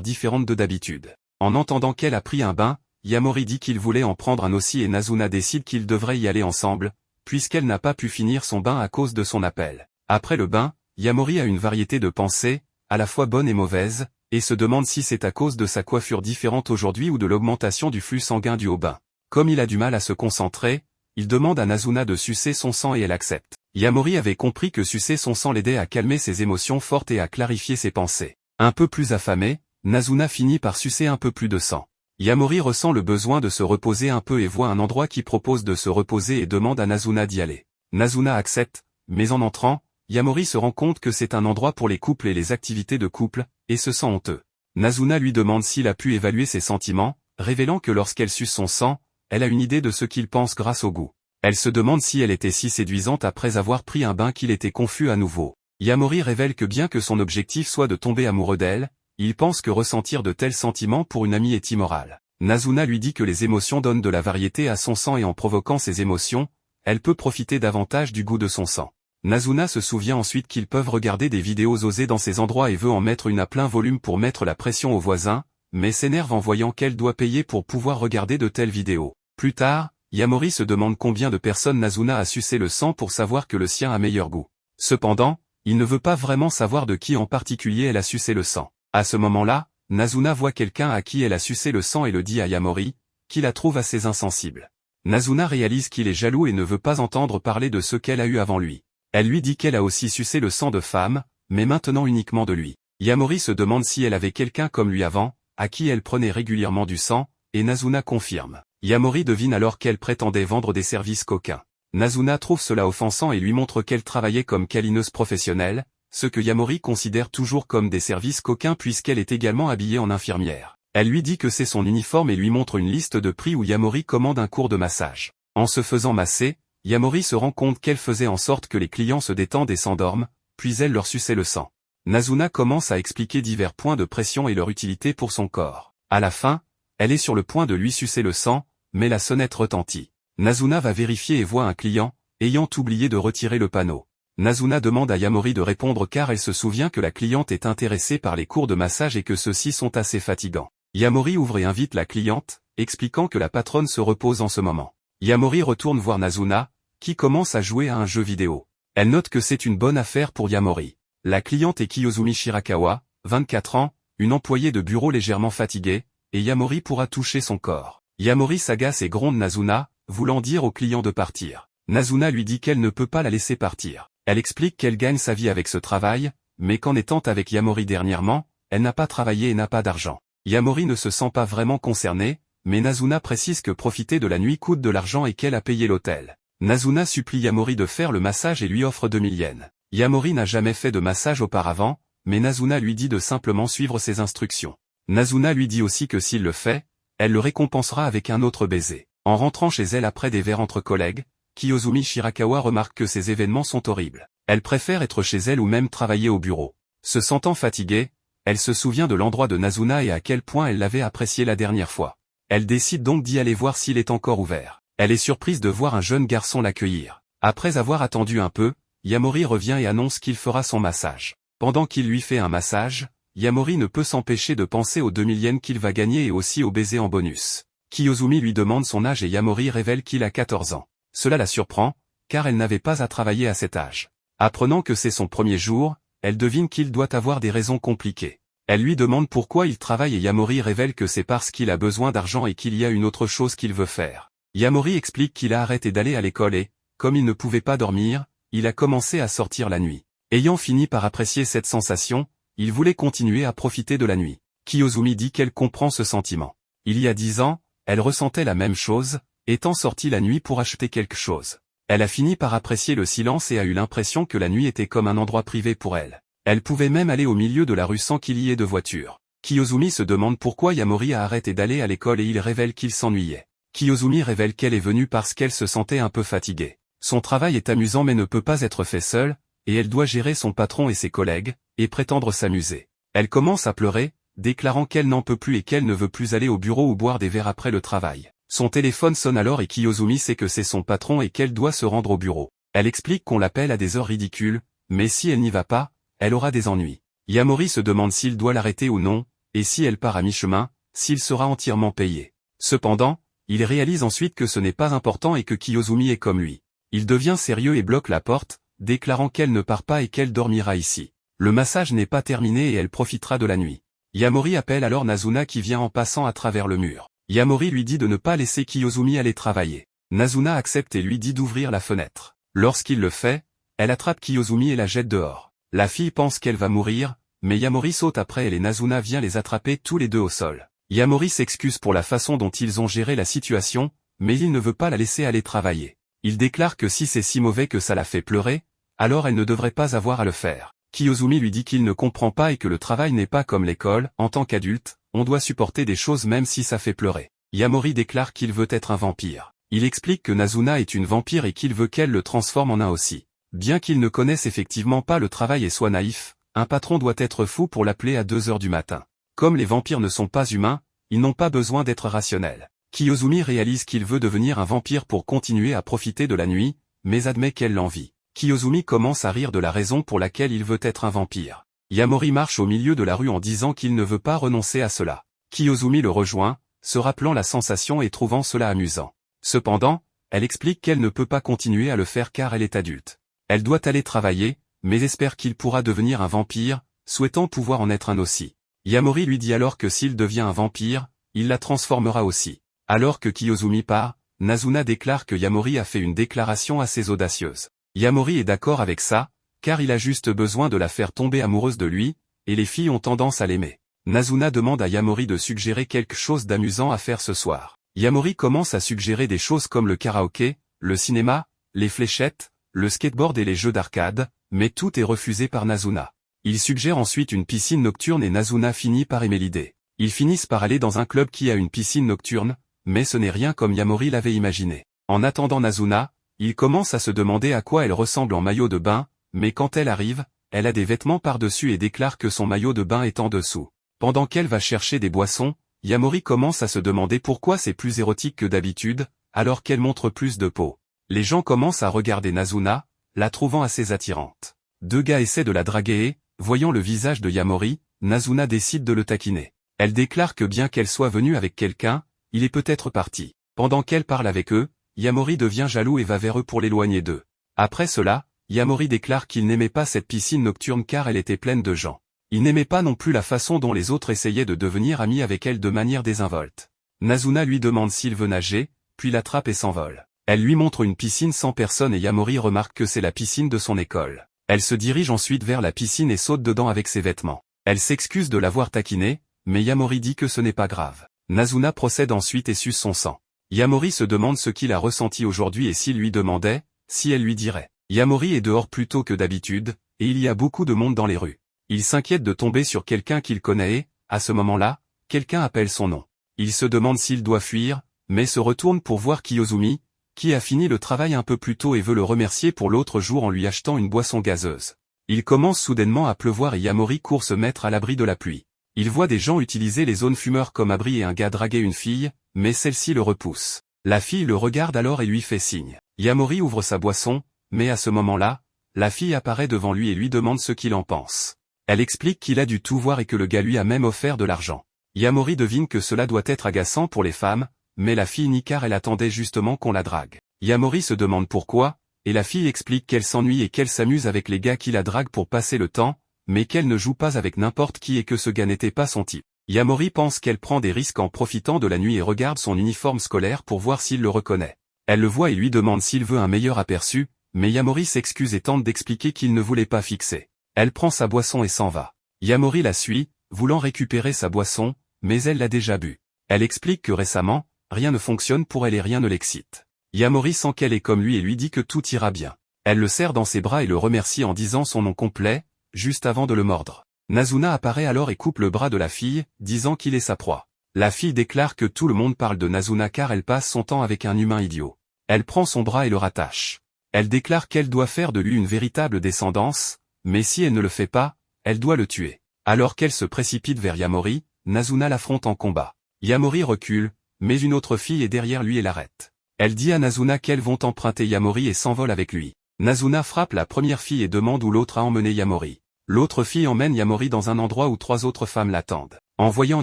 différente de d'habitude. En entendant qu'elle a pris un bain, Yamori dit qu'il voulait en prendre un aussi et Nazuna décide qu'ils devraient y aller ensemble, puisqu'elle n'a pas pu finir son bain à cause de son appel. Après le bain, Yamori a une variété de pensées, à la fois bonnes et mauvaises, et se demande si c'est à cause de sa coiffure différente aujourd'hui ou de l'augmentation du flux sanguin dû au bain. Comme il a du mal à se concentrer, il demande à Nazuna de sucer son sang et elle accepte. Yamori avait compris que sucer son sang l'aidait à calmer ses émotions fortes et à clarifier ses pensées. Un peu plus affamé, Nazuna finit par sucer un peu plus de sang. Yamori ressent le besoin de se reposer un peu et voit un endroit qui propose de se reposer et demande à Nazuna d'y aller. Nazuna accepte, mais en entrant, Yamori se rend compte que c'est un endroit pour les couples et les activités de couple, et se sent honteux. Nazuna lui demande s'il a pu évaluer ses sentiments, révélant que lorsqu'elle suce son sang, elle a une idée de ce qu'il pense grâce au goût. Elle se demande si elle était si séduisante après avoir pris un bain qu'il était confus à nouveau. Yamori révèle que bien que son objectif soit de tomber amoureux d'elle, il pense que ressentir de tels sentiments pour une amie est immoral. Nazuna lui dit que les émotions donnent de la variété à son sang et en provoquant ces émotions, elle peut profiter davantage du goût de son sang. Nazuna se souvient ensuite qu'ils peuvent regarder des vidéos osées dans ces endroits et veut en mettre une à plein volume pour mettre la pression aux voisins, mais s'énerve en voyant qu'elle doit payer pour pouvoir regarder de telles vidéos. Plus tard, Yamori se demande combien de personnes Nazuna a sucé le sang pour savoir que le sien a meilleur goût. Cependant, il ne veut pas vraiment savoir de qui en particulier elle a sucé le sang. À ce moment-là, Nazuna voit quelqu'un à qui elle a sucé le sang et le dit à Yamori, qui la trouve assez insensible. Nazuna réalise qu'il est jaloux et ne veut pas entendre parler de ce qu'elle a eu avant lui. Elle lui dit qu'elle a aussi sucé le sang de femme, mais maintenant uniquement de lui. Yamori se demande si elle avait quelqu'un comme lui avant, à qui elle prenait régulièrement du sang, et Nazuna confirme. Yamori devine alors qu'elle prétendait vendre des services coquins. Nazuna trouve cela offensant et lui montre qu'elle travaillait comme câlineuse professionnelle, ce que Yamori considère toujours comme des services coquins puisqu'elle est également habillée en infirmière. Elle lui dit que c'est son uniforme et lui montre une liste de prix où Yamori commande un cours de massage. En se faisant masser, Yamori se rend compte qu'elle faisait en sorte que les clients se détendent et s'endorment, puis elle leur suçait le sang. Nazuna commence à expliquer divers points de pression et leur utilité pour son corps. À la fin, elle est sur le point de lui sucer le sang, mais la sonnette retentit. Nazuna va vérifier et voit un client, ayant oublié de retirer le panneau. Nazuna demande à Yamori de répondre car elle se souvient que la cliente est intéressée par les cours de massage et que ceux-ci sont assez fatigants. Yamori ouvre et invite la cliente, expliquant que la patronne se repose en ce moment. Yamori retourne voir Nazuna, qui commence à jouer à un jeu vidéo. Elle note que c'est une bonne affaire pour Yamori. La cliente est Kiyozumi Shirakawa, 24 ans, une employée de bureau légèrement fatiguée, et Yamori pourra toucher son corps. Yamori s'agace et gronde Nazuna, voulant dire au client de partir. Nazuna lui dit qu'elle ne peut pas la laisser partir. Elle explique qu'elle gagne sa vie avec ce travail, mais qu'en étant avec Yamori dernièrement, elle n'a pas travaillé et n'a pas d'argent. Yamori ne se sent pas vraiment concernée, mais Nazuna précise que profiter de la nuit coûte de l'argent et qu'elle a payé l'hôtel. Nazuna supplie Yamori de faire le massage et lui offre 2000 yens. Yamori n'a jamais fait de massage auparavant, mais Nazuna lui dit de simplement suivre ses instructions. Nazuna lui dit aussi que s'il le fait, elle le récompensera avec un autre baiser. En rentrant chez elle après des verres entre collègues, Kiyozumi Shirakawa remarque que ces événements sont horribles. Elle préfère être chez elle ou même travailler au bureau. Se sentant fatiguée, elle se souvient de l'endroit de Nazuna et à quel point elle l'avait apprécié la dernière fois. Elle décide donc d'y aller voir s'il est encore ouvert. Elle est surprise de voir un jeune garçon l'accueillir. Après avoir attendu un peu, Yamori revient et annonce qu'il fera son massage. Pendant qu'il lui fait un massage, Yamori ne peut s'empêcher de penser aux 2000 yens qu'il va gagner et aussi au baiser en bonus. Kiyozumi lui demande son âge et Yamori révèle qu'il a 14 ans. Cela la surprend, car elle n'avait pas à travailler à cet âge. Apprenant que c'est son premier jour, elle devine qu'il doit avoir des raisons compliquées. Elle lui demande pourquoi il travaille et Yamori révèle que c'est parce qu'il a besoin d'argent et qu'il y a une autre chose qu'il veut faire. Yamori explique qu'il a arrêté d'aller à l'école et, comme il ne pouvait pas dormir, il a commencé à sortir la nuit. Ayant fini par apprécier cette sensation, il voulait continuer à profiter de la nuit. Kiyozumi dit qu'elle comprend ce sentiment. Il y a 10 ans, elle ressentait la même chose, étant sortie la nuit pour acheter quelque chose. Elle a fini par apprécier le silence et a eu l'impression que la nuit était comme un endroit privé pour elle. Elle pouvait même aller au milieu de la rue sans qu'il y ait de voiture. Kiyozumi se demande pourquoi Yamori a arrêté d'aller à l'école et il révèle qu'il s'ennuyait. Kiyozumi révèle qu'elle est venue parce qu'elle se sentait un peu fatiguée. Son travail est amusant mais ne peut pas être fait seule, et elle doit gérer son patron et ses collègues, et prétendre s'amuser. Elle commence à pleurer, déclarant qu'elle n'en peut plus et qu'elle ne veut plus aller au bureau ou boire des verres après le travail. Son téléphone sonne alors et Kiyozumi sait que c'est son patron et qu'elle doit se rendre au bureau. Elle explique qu'on l'appelle à des heures ridicules, mais si elle n'y va pas, elle aura des ennuis. Yamori se demande s'il doit l'arrêter ou non, et si elle part à mi-chemin, s'il sera entièrement payé. Cependant, il réalise ensuite que ce n'est pas important et que Kiyozumi est comme lui. Il devient sérieux et bloque la porte, déclarant qu'elle ne part pas et qu'elle dormira ici. Le massage n'est pas terminé et elle profitera de la nuit. Yamori appelle alors Nazuna qui vient en passant à travers le mur. Yamori lui dit de ne pas laisser Kiyozumi aller travailler. Nazuna accepte et lui dit d'ouvrir la fenêtre. Lorsqu'il le fait, elle attrape Kiyozumi et la jette dehors. La fille pense qu'elle va mourir, mais Yamori saute après elle et Nazuna vient les attraper tous les deux au sol. Yamori s'excuse pour la façon dont ils ont géré la situation, mais il ne veut pas la laisser aller travailler. Il déclare que si c'est si mauvais que ça la fait pleurer, alors elle ne devrait pas avoir à le faire. Kiyozumi lui dit qu'il ne comprend pas et que le travail n'est pas comme l'école, en tant qu'adulte, on doit supporter des choses même si ça fait pleurer. Yamori déclare qu'il veut être un vampire. Il explique que Nazuna est une vampire et qu'il veut qu'elle le transforme en un aussi. Bien qu'il ne connaisse effectivement pas le travail et soit naïf, un patron doit être fou pour l'appeler à 2 heures du matin. Comme les vampires ne sont pas humains, ils n'ont pas besoin d'être rationnels. Kiyozumi réalise qu'il veut devenir un vampire pour continuer à profiter de la nuit, mais admet qu'elle l'envie. Kiyozumi commence à rire de la raison pour laquelle il veut être un vampire. Yamori marche au milieu de la rue en disant qu'il ne veut pas renoncer à cela. Kiyozumi le rejoint, se rappelant la sensation et trouvant cela amusant. Cependant, elle explique qu'elle ne peut pas continuer à le faire car elle est adulte. Elle doit aller travailler, mais espère qu'il pourra devenir un vampire, souhaitant pouvoir en être un aussi. Yamori lui dit alors que s'il devient un vampire, il la transformera aussi. Alors que Kiyozumi part, Nazuna déclare que Yamori a fait une déclaration assez audacieuse. Yamori est d'accord avec ça, car il a juste besoin de la faire tomber amoureuse de lui, et les filles ont tendance à l'aimer. Nazuna demande à Yamori de suggérer quelque chose d'amusant à faire ce soir. Yamori commence à suggérer des choses comme le karaoké, le cinéma, les fléchettes, le skateboard et les jeux d'arcade, mais tout est refusé par Nazuna. Il suggère ensuite une piscine nocturne et Nazuna finit par aimer l'idée. Ils finissent par aller dans un club qui a une piscine nocturne, mais ce n'est rien comme Yamori l'avait imaginé. En attendant Nazuna, il commence à se demander à quoi elle ressemble en maillot de bain, mais quand elle arrive, elle a des vêtements par-dessus et déclare que son maillot de bain est en dessous. Pendant qu'elle va chercher des boissons, Yamori commence à se demander pourquoi c'est plus érotique que d'habitude, alors qu'elle montre plus de peau. Les gens commencent à regarder Nazuna, la trouvant assez attirante. 2 gars essaient de la draguer et, voyant le visage de Yamori, Nazuna décide de le taquiner. Elle déclare que bien qu'elle soit venue avec quelqu'un, il est peut-être parti. Pendant qu'elle parle avec eux, Yamori devient jaloux et va vers eux pour l'éloigner d'eux. Après cela, Yamori déclare qu'il n'aimait pas cette piscine nocturne car elle était pleine de gens. Il n'aimait pas non plus la façon dont les autres essayaient de devenir amis avec elle de manière désinvolte. Nazuna lui demande s'il veut nager, puis l'attrape et s'envole. Elle lui montre une piscine sans personne et Yamori remarque que c'est la piscine de son école. Elle se dirige ensuite vers la piscine et saute dedans avec ses vêtements. Elle s'excuse de l'avoir taquinée, mais Yamori dit que ce n'est pas grave. Nazuna procède ensuite et suce son sang. Yamori se demande ce qu'il a ressenti aujourd'hui et s'il lui demandait, si elle lui dirait. Yamori est dehors plus tôt que d'habitude, et il y a beaucoup de monde dans les rues. Il s'inquiète de tomber sur quelqu'un qu'il connaît et, à ce moment-là, quelqu'un appelle son nom. Il se demande s'il doit fuir, mais se retourne pour voir Kiyozumi, qui a fini le travail un peu plus tôt et veut le remercier pour l'autre jour en lui achetant une boisson gazeuse. Il commence soudainement à pleuvoir et Yamori court se mettre à l'abri de la pluie. Il voit des gens utiliser les zones fumeurs comme abri et un gars draguer une fille, mais celle-ci le repousse. La fille le regarde alors et lui fait signe. Yamori ouvre sa boisson, mais à ce moment-là, la fille apparaît devant lui et lui demande ce qu'il en pense. Elle explique qu'il a dû tout voir et que le gars lui a même offert de l'argent. Yamori devine que cela doit être agaçant pour les femmes, mais la fille nie car elle attendait justement qu'on la drague. Yamori se demande pourquoi, et la fille explique qu'elle s'ennuie et qu'elle s'amuse avec les gars qui la draguent pour passer le temps, mais qu'elle ne joue pas avec n'importe qui et que ce gars n'était pas son type. Yamori pense qu'elle prend des risques en profitant de la nuit et regarde son uniforme scolaire pour voir s'il le reconnaît. Elle le voit et lui demande s'il veut un meilleur aperçu, mais Yamori s'excuse et tente d'expliquer qu'il ne voulait pas fixer. Elle prend sa boisson et s'en va. Yamori la suit, voulant récupérer sa boisson, mais elle l'a déjà bu. Elle explique que récemment, rien ne fonctionne pour elle et rien ne l'excite. Yamori sent qu'elle est comme lui et lui dit que tout ira bien. Elle le serre dans ses bras et le remercie en disant son nom complet, juste avant de le mordre. Nazuna apparaît alors et coupe le bras de la fille, disant qu'il est sa proie. La fille déclare que tout le monde parle de Nazuna car elle passe son temps avec un humain idiot. Elle prend son bras et le rattache. Elle déclare qu'elle doit faire de lui une véritable descendance, mais si elle ne le fait pas, elle doit le tuer. Alors qu'elle se précipite vers Yamori, Nazuna l'affronte en combat. Yamori recule, mais une autre fille est derrière lui et l'arrête. Elle dit à Nazuna qu'elles vont emprunter Yamori et s'envole avec lui. Nazuna frappe la première fille et demande où l'autre a emmené Yamori. L'autre fille emmène Yamori dans un endroit où 3 autres femmes l'attendent. En voyant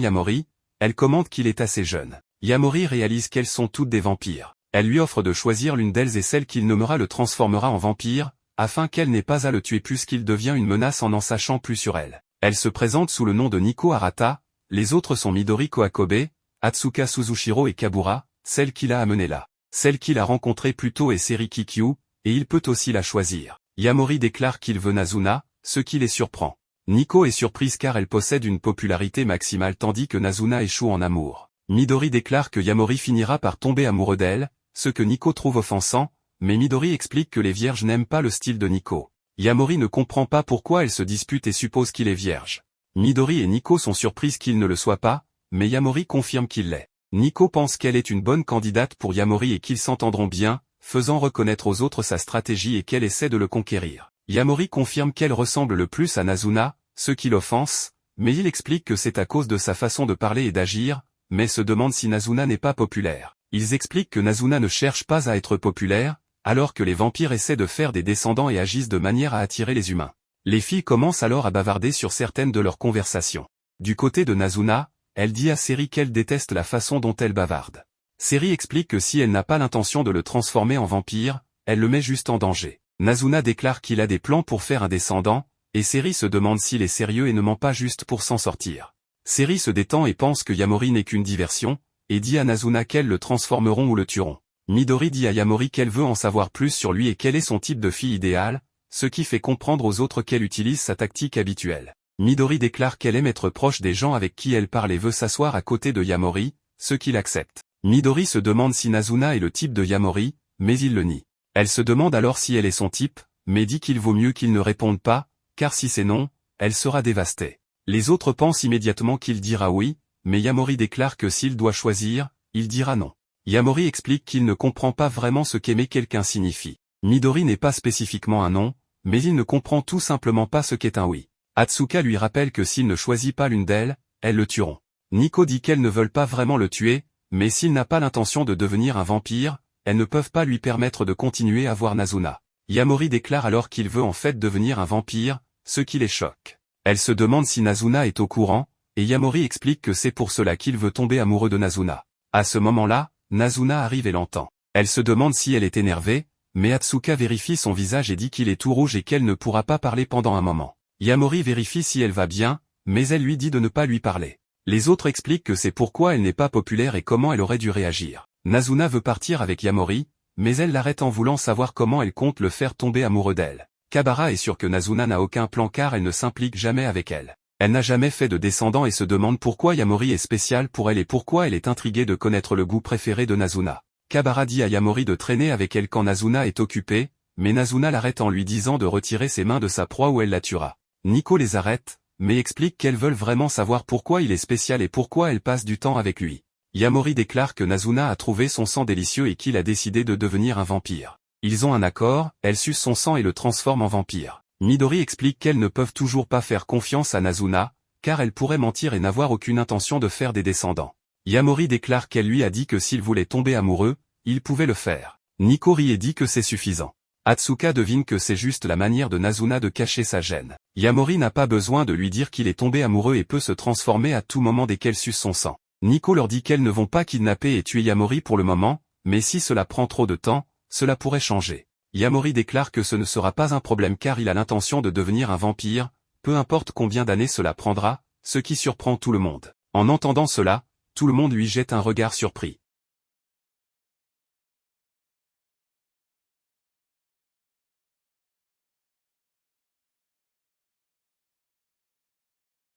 Yamori, elle commente qu'il est assez jeune. Yamori réalise qu'elles sont toutes des vampires. Elle lui offre de choisir l'une d'elles et celle qu'il nommera le transformera en vampire, afin qu'elle n'ait pas à le tuer puisqu'il devient une menace en sachant plus sur elle. Elle se présente sous le nom de Nico Arata, les autres sont Midori Koakobe, Atsuka Suzushiro et Kabura, celle qu'il a amenée là. Celle qu'il a rencontrée plus tôt est Seri Kikyu, et il peut aussi la choisir. Yamori déclare qu'il veut Nazuna, ce qui les surprend. Nico est surprise car elle possède une popularité maximale tandis que Nazuna échoue en amour. Midori déclare que Yamori finira par tomber amoureux d'elle, ce que Nico trouve offensant, mais Midori explique que les vierges n'aiment pas le style de Nico. Yamori ne comprend pas pourquoi elle se dispute et suppose qu'il est vierge. Midori et Nico sont surprises qu'il ne le soit pas, mais Yamori confirme qu'il l'est. Nico pense qu'elle est une bonne candidate pour Yamori et qu'ils s'entendront bien, faisant reconnaître aux autres sa stratégie et qu'elle essaie de le conquérir. Yamori confirme qu'elle ressemble le plus à Nazuna, ce qui l'offense, mais il explique que c'est à cause de sa façon de parler et d'agir, mais se demande si Nazuna n'est pas populaire. Ils expliquent que Nazuna ne cherche pas à être populaire, alors que les vampires essaient de faire des descendants et agissent de manière à attirer les humains. Les filles commencent alors à bavarder sur certaines de leurs conversations. Du côté de Nazuna, elle dit à Seri qu'elle déteste la façon dont elle bavarde. Seri explique que si elle n'a pas l'intention de le transformer en vampire, elle le met juste en danger. Nazuna déclare qu'il a des plans pour faire un descendant, et Seri se demande s'il est sérieux et ne ment pas juste pour s'en sortir. Seri se détend et pense que Yamori n'est qu'une diversion, et dit à Nazuna qu'elles le transformeront ou le tueront. Midori dit à Yamori qu'elle veut en savoir plus sur lui et quel est son type de fille idéale, ce qui fait comprendre aux autres qu'elle utilise sa tactique habituelle. Midori déclare qu'elle aime être proche des gens avec qui elle parle et veut s'asseoir à côté de Yamori, ce qu'il accepte. Midori se demande si Nazuna est le type de Yamori, mais il le nie. Elle se demande alors si elle est son type, mais dit qu'il vaut mieux qu'il ne réponde pas, car si c'est non, elle sera dévastée. Les autres pensent immédiatement qu'il dira oui, mais Yamori déclare que s'il doit choisir, il dira non. Yamori explique qu'il ne comprend pas vraiment ce qu'aimer quelqu'un signifie. Midori n'est pas spécifiquement un non, mais il ne comprend tout simplement pas ce qu'est un oui. Atsuka lui rappelle que s'il ne choisit pas l'une d'elles, elles le tueront. Nico dit qu'elles ne veulent pas vraiment le tuer, mais s'il n'a pas l'intention de devenir un vampire, elles ne peuvent pas lui permettre de continuer à voir Nazuna. Yamori déclare alors qu'il veut en fait devenir un vampire, ce qui les choque. Elle se demande si Nazuna est au courant, et Yamori explique que c'est pour cela qu'il veut tomber amoureux de Nazuna. À ce moment-là, Nazuna arrive et l'entend. Elle se demande si elle est énervée, mais Atsuka vérifie son visage et dit qu'il est tout rouge et qu'elle ne pourra pas parler pendant un moment. Yamori vérifie si elle va bien, mais elle lui dit de ne pas lui parler. Les autres expliquent que c'est pourquoi elle n'est pas populaire et comment elle aurait dû réagir. Nazuna veut partir avec Yamori, mais elle l'arrête en voulant savoir comment elle compte le faire tomber amoureux d'elle. Kabara est sûre que Nazuna n'a aucun plan car elle ne s'implique jamais avec elle. Elle n'a jamais fait de descendant et se demande pourquoi Yamori est spécial pour elle et pourquoi elle est intriguée de connaître le goût préféré de Nazuna. Kabara dit à Yamori de traîner avec elle quand Nazuna est occupée, mais Nazuna l'arrête en lui disant de retirer ses mains de sa proie ou elle la tuera. Nico les arrête, mais explique qu'elles veulent vraiment savoir pourquoi il est spécial et pourquoi elle passe du temps avec lui. Yamori déclare que Nazuna a trouvé son sang délicieux et qu'il a décidé de devenir un vampire. Ils ont un accord, elle suce son sang et le transforme en vampire. Midori explique qu'elles ne peuvent toujours pas faire confiance à Nazuna, car elle pourrait mentir et n'avoir aucune intention de faire des descendants. Yamori déclare qu'elle lui a dit que s'il voulait tomber amoureux, il pouvait le faire. Nico rit et dit que c'est suffisant. Atsuka devine que c'est juste la manière de Nazuna de cacher sa gêne. Yamori n'a pas besoin de lui dire qu'il est tombé amoureux et peut se transformer à tout moment dès qu'elle suce son sang. Nico leur dit qu'elles ne vont pas kidnapper et tuer Yamori pour le moment, mais si cela prend trop de temps, cela pourrait changer. Yamori déclare que ce ne sera pas un problème car il a l'intention de devenir un vampire, peu importe combien d'années cela prendra, ce qui surprend tout le monde. En entendant cela, tout le monde lui jette un regard surpris.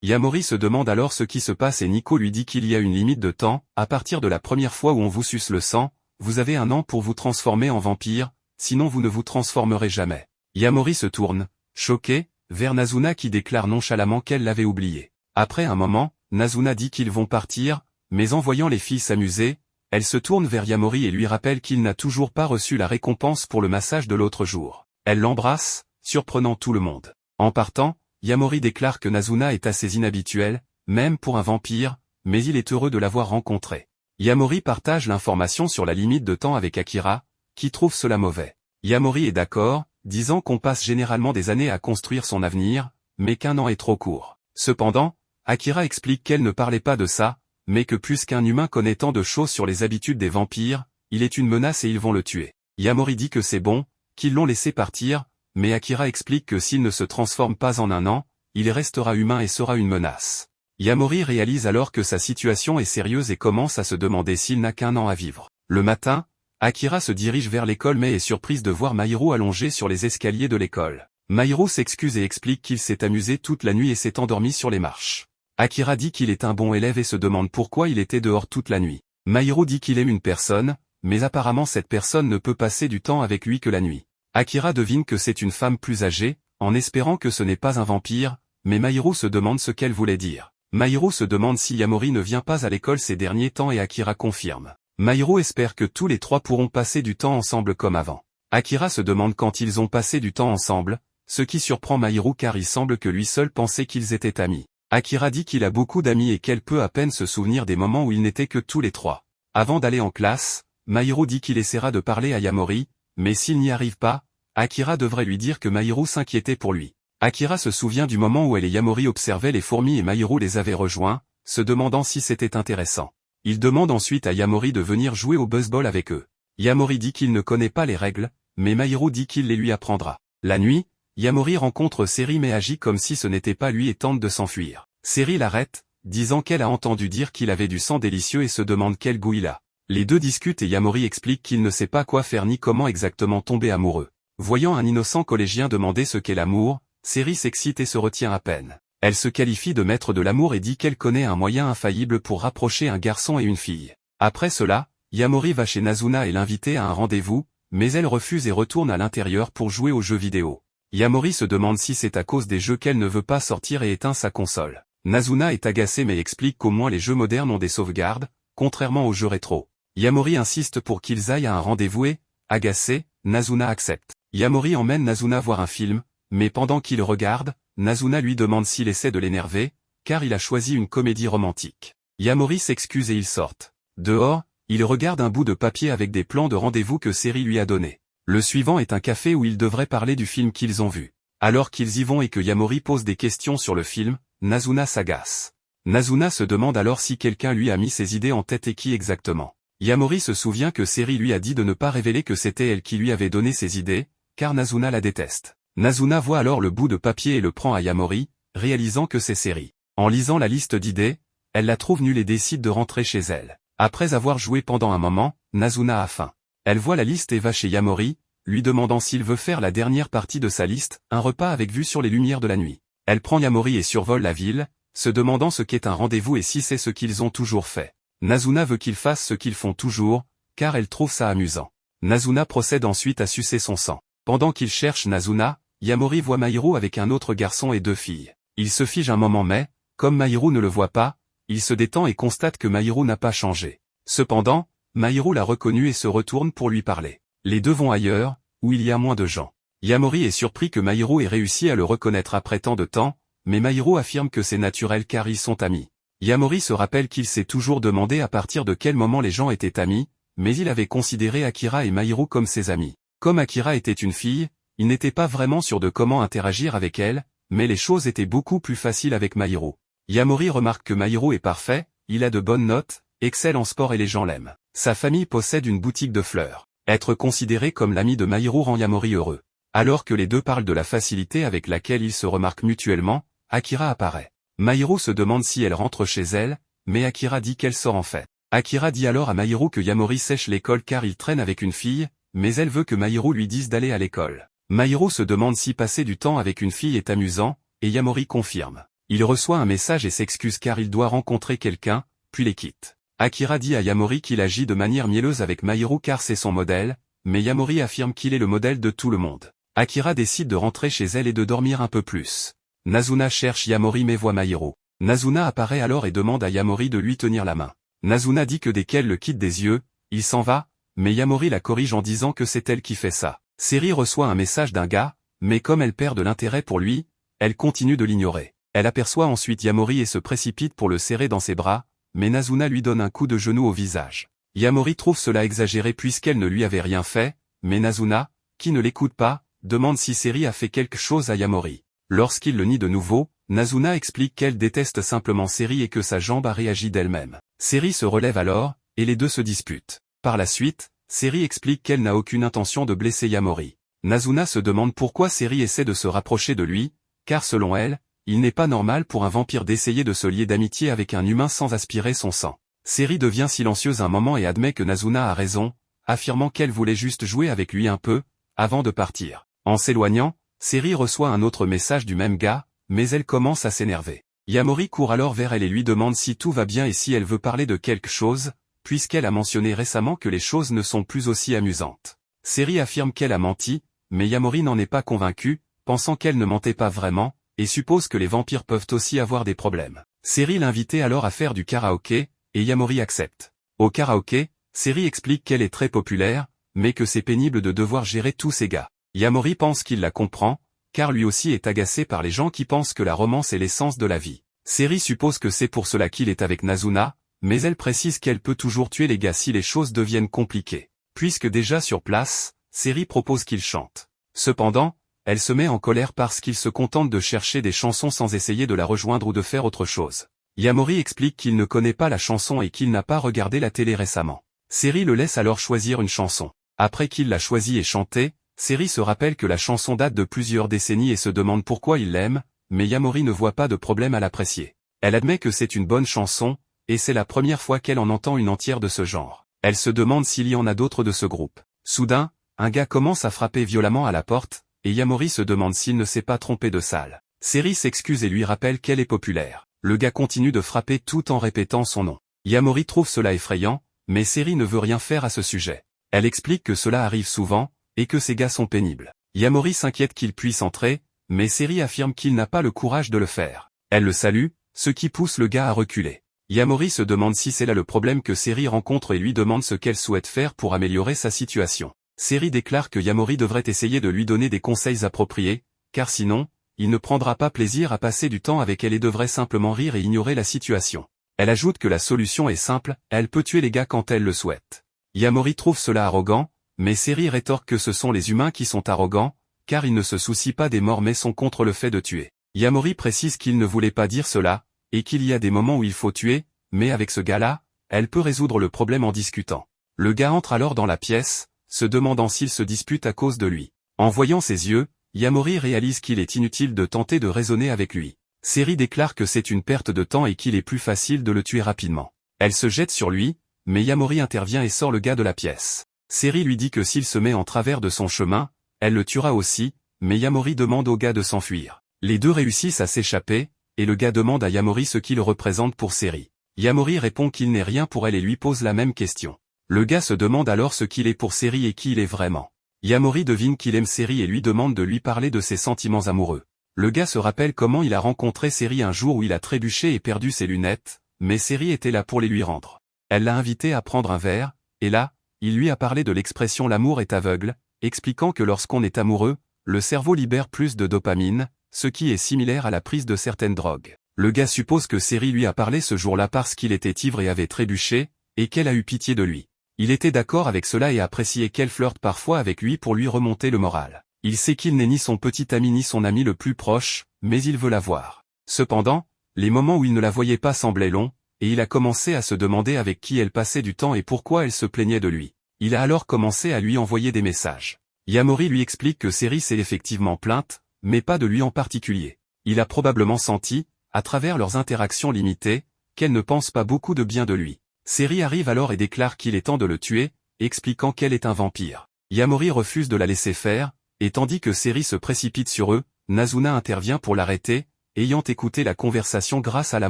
Yamori se demande alors ce qui se passe et Nico lui dit qu'il y a une limite de temps, à partir de la première fois où on vous suce le sang, vous avez 1 an pour vous transformer en vampire, sinon vous ne vous transformerez jamais. Yamori se tourne, choqué, vers Nazuna qui déclare nonchalamment qu'elle l'avait oublié. Après un moment, Nazuna dit qu'ils vont partir, mais en voyant les filles s'amuser, elle se tourne vers Yamori et lui rappelle qu'il n'a toujours pas reçu la récompense pour le massage de l'autre jour. Elle l'embrasse, surprenant tout le monde. En partant, Yamori déclare que Nazuna est assez inhabituel, même pour un vampire, mais il est heureux de l'avoir rencontré. Yamori partage l'information sur la limite de temps avec Akira, qui trouve cela mauvais. Yamori est d'accord, disant qu'on passe généralement des années à construire son avenir, mais qu'1 an est trop court. Cependant, Akira explique qu'elle ne parlait pas de ça, mais que puisqu'un humain connaît tant de choses sur les habitudes des vampires, il est une menace et ils vont le tuer. Yamori dit que c'est bon, qu'ils l'ont laissé partir, mais Akira explique que s'il ne se transforme pas en 1 an, il restera humain et sera une menace. Yamori réalise alors que sa situation est sérieuse et commence à se demander s'il n'a qu'1 an à vivre. Le matin, Akira se dirige vers l'école mais est surprise de voir Mahiru allongé sur les escaliers de l'école. Mahiru s'excuse et explique qu'il s'est amusé toute la nuit et s'est endormi sur les marches. Akira dit qu'il est un bon élève et se demande pourquoi il était dehors toute la nuit. Mahiru dit qu'il aime une personne, mais apparemment cette personne ne peut passer du temps avec lui que la nuit. Akira devine que c'est une femme plus âgée, en espérant que ce n'est pas un vampire, mais Mahiru se demande ce qu'elle voulait dire. Mahiru se demande si Yamori ne vient pas à l'école ces derniers temps et Akira confirme. Mahiru espère que tous les 3 pourront passer du temps ensemble comme avant. Akira se demande quand ils ont passé du temps ensemble, ce qui surprend Mahiru car il semble que lui seul pensait qu'ils étaient amis. Akira dit qu'il a beaucoup d'amis et qu'elle peut à peine se souvenir des moments où ils n'étaient que tous les 3. Avant d'aller en classe, Mahiru dit qu'il essaiera de parler à Yamori, mais s'il n'y arrive pas, Akira devrait lui dire que Mahiru s'inquiétait pour lui. Akira se souvient du moment où elle et Yamori observaient les fourmis et Mahiru les avait rejoints, se demandant si c'était intéressant. Il demande ensuite à Yamori de venir jouer au baseball avec eux. Yamori dit qu'il ne connaît pas les règles, mais Mahiru dit qu'il les lui apprendra. La nuit, Yamori rencontre Seri mais agit comme si ce n'était pas lui et tente de s'enfuir. Seri l'arrête, disant qu'elle a entendu dire qu'il avait du sang délicieux et se demande quel goût il a. Les deux discutent et Yamori explique qu'il ne sait pas quoi faire ni comment exactement tomber amoureux. Voyant un innocent collégien demander ce qu'est l'amour, Seri s'excite et se retient à peine. Elle se qualifie de maître de l'amour et dit qu'elle connaît un moyen infaillible pour rapprocher un garçon et une fille. Après cela, Yamori va chez Nazuna et l'invite à un rendez-vous, mais elle refuse et retourne à l'intérieur pour jouer aux jeux vidéo. Yamori se demande si c'est à cause des jeux qu'elle ne veut pas sortir et éteint sa console. Nazuna est agacée mais explique qu'au moins les jeux modernes ont des sauvegardes, contrairement aux jeux rétro. Yamori insiste pour qu'ils aillent à un rendez-vous et, agacée, Nazuna accepte. Yamori emmène Nazuna voir un film, mais pendant qu'il regarde, Nazuna lui demande s'il essaie de l'énerver, car il a choisi une comédie romantique. Yamori s'excuse et ils sortent. Dehors, il regarde un bout de papier avec des plans de rendez-vous que Seri lui a donné. Le suivant est un café où ils devraient parler du film qu'ils ont vu. Alors qu'ils y vont et que Yamori pose des questions sur le film, Nazuna s'agace. Nazuna se demande alors si quelqu'un lui a mis ses idées en tête et qui exactement. Yamori se souvient que Seri lui a dit de ne pas révéler que c'était elle qui lui avait donné ses idées, car Nazuna la déteste. Nazuna voit alors le bout de papier et le prend à Yamori, réalisant que c'est Seri. En lisant la liste d'idées, elle la trouve nulle et décide de rentrer chez elle. Après avoir joué pendant un moment, Nazuna a faim. Elle voit la liste et va chez Yamori, lui demandant s'il veut faire la dernière partie de sa liste, un repas avec vue sur les lumières de la nuit. Elle prend Yamori et survole la ville, se demandant ce qu'est un rendez-vous et si c'est ce qu'ils ont toujours fait. Nazuna veut qu'ils fassent ce qu'ils font toujours, car elle trouve ça amusant. Nazuna procède ensuite à sucer son sang. Pendant qu'il cherche Nazuna, Yamori voit Mahiru avec un autre garçon et 2 filles. Il se fige un moment mais, comme Mahiru ne le voit pas, il se détend et constate que Mahiru n'a pas changé. Cependant, Mahiru l'a reconnu et se retourne pour lui parler. Les deux vont ailleurs, où il y a moins de gens. Yamori est surpris que Mahiru ait réussi à le reconnaître après tant de temps, mais Mahiru affirme que c'est naturel car ils sont amis. Yamori se rappelle qu'il s'est toujours demandé à partir de quel moment les gens étaient amis, mais il avait considéré Akira et Mahiru comme ses amis. Comme Akira était une fille, il n'était pas vraiment sûr de comment interagir avec elle, mais les choses étaient beaucoup plus faciles avec Mahiru. Yamori remarque que Mahiru est parfait, il a de bonnes notes, excelle en sport et les gens l'aiment. Sa famille possède une boutique de fleurs. Être considéré comme l'ami de Mahiru rend Yamori heureux. Alors que les deux parlent de la facilité avec laquelle ils se remarquent mutuellement, Akira apparaît. Mahiru se demande si elle rentre chez elle, mais Akira dit qu'elle sort en fait. Akira dit alors à Mahiru que Yamori sèche l'école car il traîne avec une fille, mais elle veut que Mahiru lui dise d'aller à l'école. Mahiru se demande si passer du temps avec une fille est amusant, et Yamori confirme. Il reçoit un message et s'excuse car il doit rencontrer quelqu'un, puis les quitte. Akira dit à Yamori qu'il agit de manière mielleuse avec Mahiru car c'est son modèle, mais Yamori affirme qu'il est le modèle de tout le monde. Akira décide de rentrer chez elle et de dormir un peu plus. Nazuna cherche Yamori mais voit Mahiru. Nazuna apparaît alors et demande à Yamori de lui tenir la main. Nazuna dit que dès qu'elle le quitte des yeux, il s'en va, mais Yamori la corrige en disant que c'est elle qui fait ça. Seri reçoit un message d'un gars, mais comme elle perd de l'intérêt pour lui, elle continue de l'ignorer. Elle aperçoit ensuite Yamori et se précipite pour le serrer dans ses bras, mais Nazuna lui donne un coup de genou au visage. Yamori trouve cela exagéré puisqu'elle ne lui avait rien fait, mais Nazuna, qui ne l'écoute pas, demande si Seri a fait quelque chose à Yamori. Lorsqu'il le nie de nouveau, Nazuna explique qu'elle déteste simplement Seri et que sa jambe a réagi d'elle-même. Seri se relève alors, et les deux se disputent. Par la suite, Seri explique qu'elle n'a aucune intention de blesser Yamori. Nazuna se demande pourquoi Seri essaie de se rapprocher de lui, car selon elle, il n'est pas normal pour un vampire d'essayer de se lier d'amitié avec un humain sans aspirer son sang. Seri devient silencieuse un moment et admet que Nazuna a raison, affirmant qu'elle voulait juste jouer avec lui un peu, avant de partir. En s'éloignant, Seri reçoit un autre message du même gars, mais elle commence à s'énerver. Yamori court alors vers elle et lui demande si tout va bien et si elle veut parler de quelque chose, puisqu'elle a mentionné récemment que les choses ne sont plus aussi amusantes. Seri affirme qu'elle a menti, mais Yamori n'en est pas convaincu, pensant qu'elle ne mentait pas vraiment, et suppose que les vampires peuvent aussi avoir des problèmes. Seri l'invitait alors à faire du karaoké, et Yamori accepte. Au karaoké, Seri explique qu'elle est très populaire, mais que c'est pénible de devoir gérer tous ces gars. Yamori pense qu'il la comprend, car lui aussi est agacé par les gens qui pensent que la romance est l'essence de la vie. Seri suppose que c'est pour cela qu'il est avec Nazuna, mais elle précise qu'elle peut toujours tuer les gars si les choses deviennent compliquées. Puisque déjà sur place, Seri propose qu'il chante. Cependant, elle se met en colère parce qu'il se contente de chercher des chansons sans essayer de la rejoindre ou de faire autre chose. Yamori explique qu'il ne connaît pas la chanson et qu'il n'a pas regardé la télé récemment. Seri le laisse alors choisir une chanson. Après qu'il l'a choisie et chantée, Seri se rappelle que la chanson date de plusieurs décennies et se demande pourquoi il l'aime, mais Yamori ne voit pas de problème à l'apprécier. Elle admet que c'est une bonne chanson, et c'est la première fois qu'elle en entend une entière de ce genre. Elle se demande s'il y en a d'autres de ce groupe. Soudain, un gars commence à frapper violemment à la porte, et Yamori se demande s'il ne s'est pas trompé de salle. Seri s'excuse et lui rappelle qu'elle est populaire. Le gars continue de frapper tout en répétant son nom. Yamori trouve cela effrayant, mais Seri ne veut rien faire à ce sujet. Elle explique que cela arrive souvent, et que ces gars sont pénibles. Yamori s'inquiète qu'il puisse entrer, mais Seri affirme qu'il n'a pas le courage de le faire. Elle le salue, ce qui pousse le gars à reculer. Yamori se demande si c'est là le problème que Seri rencontre et lui demande ce qu'elle souhaite faire pour améliorer sa situation. Seri déclare que Yamori devrait essayer de lui donner des conseils appropriés, car sinon, il ne prendra pas plaisir à passer du temps avec elle et devrait simplement rire et ignorer la situation. Elle ajoute que la solution est simple, elle peut tuer les gars quand elle le souhaite. Yamori trouve cela arrogant, mais Seri rétorque que ce sont les humains qui sont arrogants, car ils ne se soucient pas des morts mais sont contre le fait de tuer. Yamori précise qu'il ne voulait pas dire cela, et qu'il y a des moments où il faut tuer, mais avec ce gars-là, elle peut résoudre le problème en discutant. Le gars entre alors dans la pièce, se demandant s'il se dispute à cause de lui. En voyant ses yeux, Yamori réalise qu'il est inutile de tenter de raisonner avec lui. Seri déclare que c'est une perte de temps et qu'il est plus facile de le tuer rapidement. Elle se jette sur lui, mais Yamori intervient et sort le gars de la pièce. Seri lui dit que s'il se met en travers de son chemin, elle le tuera aussi, mais Yamori demande au gars de s'enfuir. Les deux réussissent à s'échapper, et le gars demande à Yamori ce qu'il représente pour Seri. Yamori répond qu'il n'est rien pour elle et lui pose la même question. Le gars se demande alors ce qu'il est pour Seri et qui il est vraiment. Yamori devine qu'il aime Seri et lui demande de lui parler de ses sentiments amoureux. Le gars se rappelle comment il a rencontré Seri un jour où il a trébuché et perdu ses lunettes, mais Seri était là pour les lui rendre. Elle l'a invité à prendre un verre, et là, il lui a parlé de l'expression l'amour est aveugle, expliquant que lorsqu'on est amoureux, le cerveau libère plus de dopamine, ce qui est similaire à la prise de certaines drogues. Le gars suppose que Seri lui a parlé ce jour-là parce qu'il était ivre et avait trébuché, et qu'elle a eu pitié de lui. Il était d'accord avec cela et appréciait qu'elle flirte parfois avec lui pour lui remonter le moral. Il sait qu'il n'est ni son petit ami ni son ami le plus proche, mais il veut la voir. Cependant, les moments où il ne la voyait pas semblaient longs, et il a commencé à se demander avec qui elle passait du temps et pourquoi elle se plaignait de lui. Il a alors commencé à lui envoyer des messages. Yamori lui explique que Seri s'est effectivement plainte, mais pas de lui en particulier. Il a probablement senti, à travers leurs interactions limitées, qu'elle ne pense pas beaucoup de bien de lui. Seri arrive alors et déclare qu'il est temps de le tuer, expliquant qu'elle est un vampire. Yamori refuse de la laisser faire, et tandis que Seri se précipite sur eux, Nazuna intervient pour l'arrêter, ayant écouté la conversation grâce à la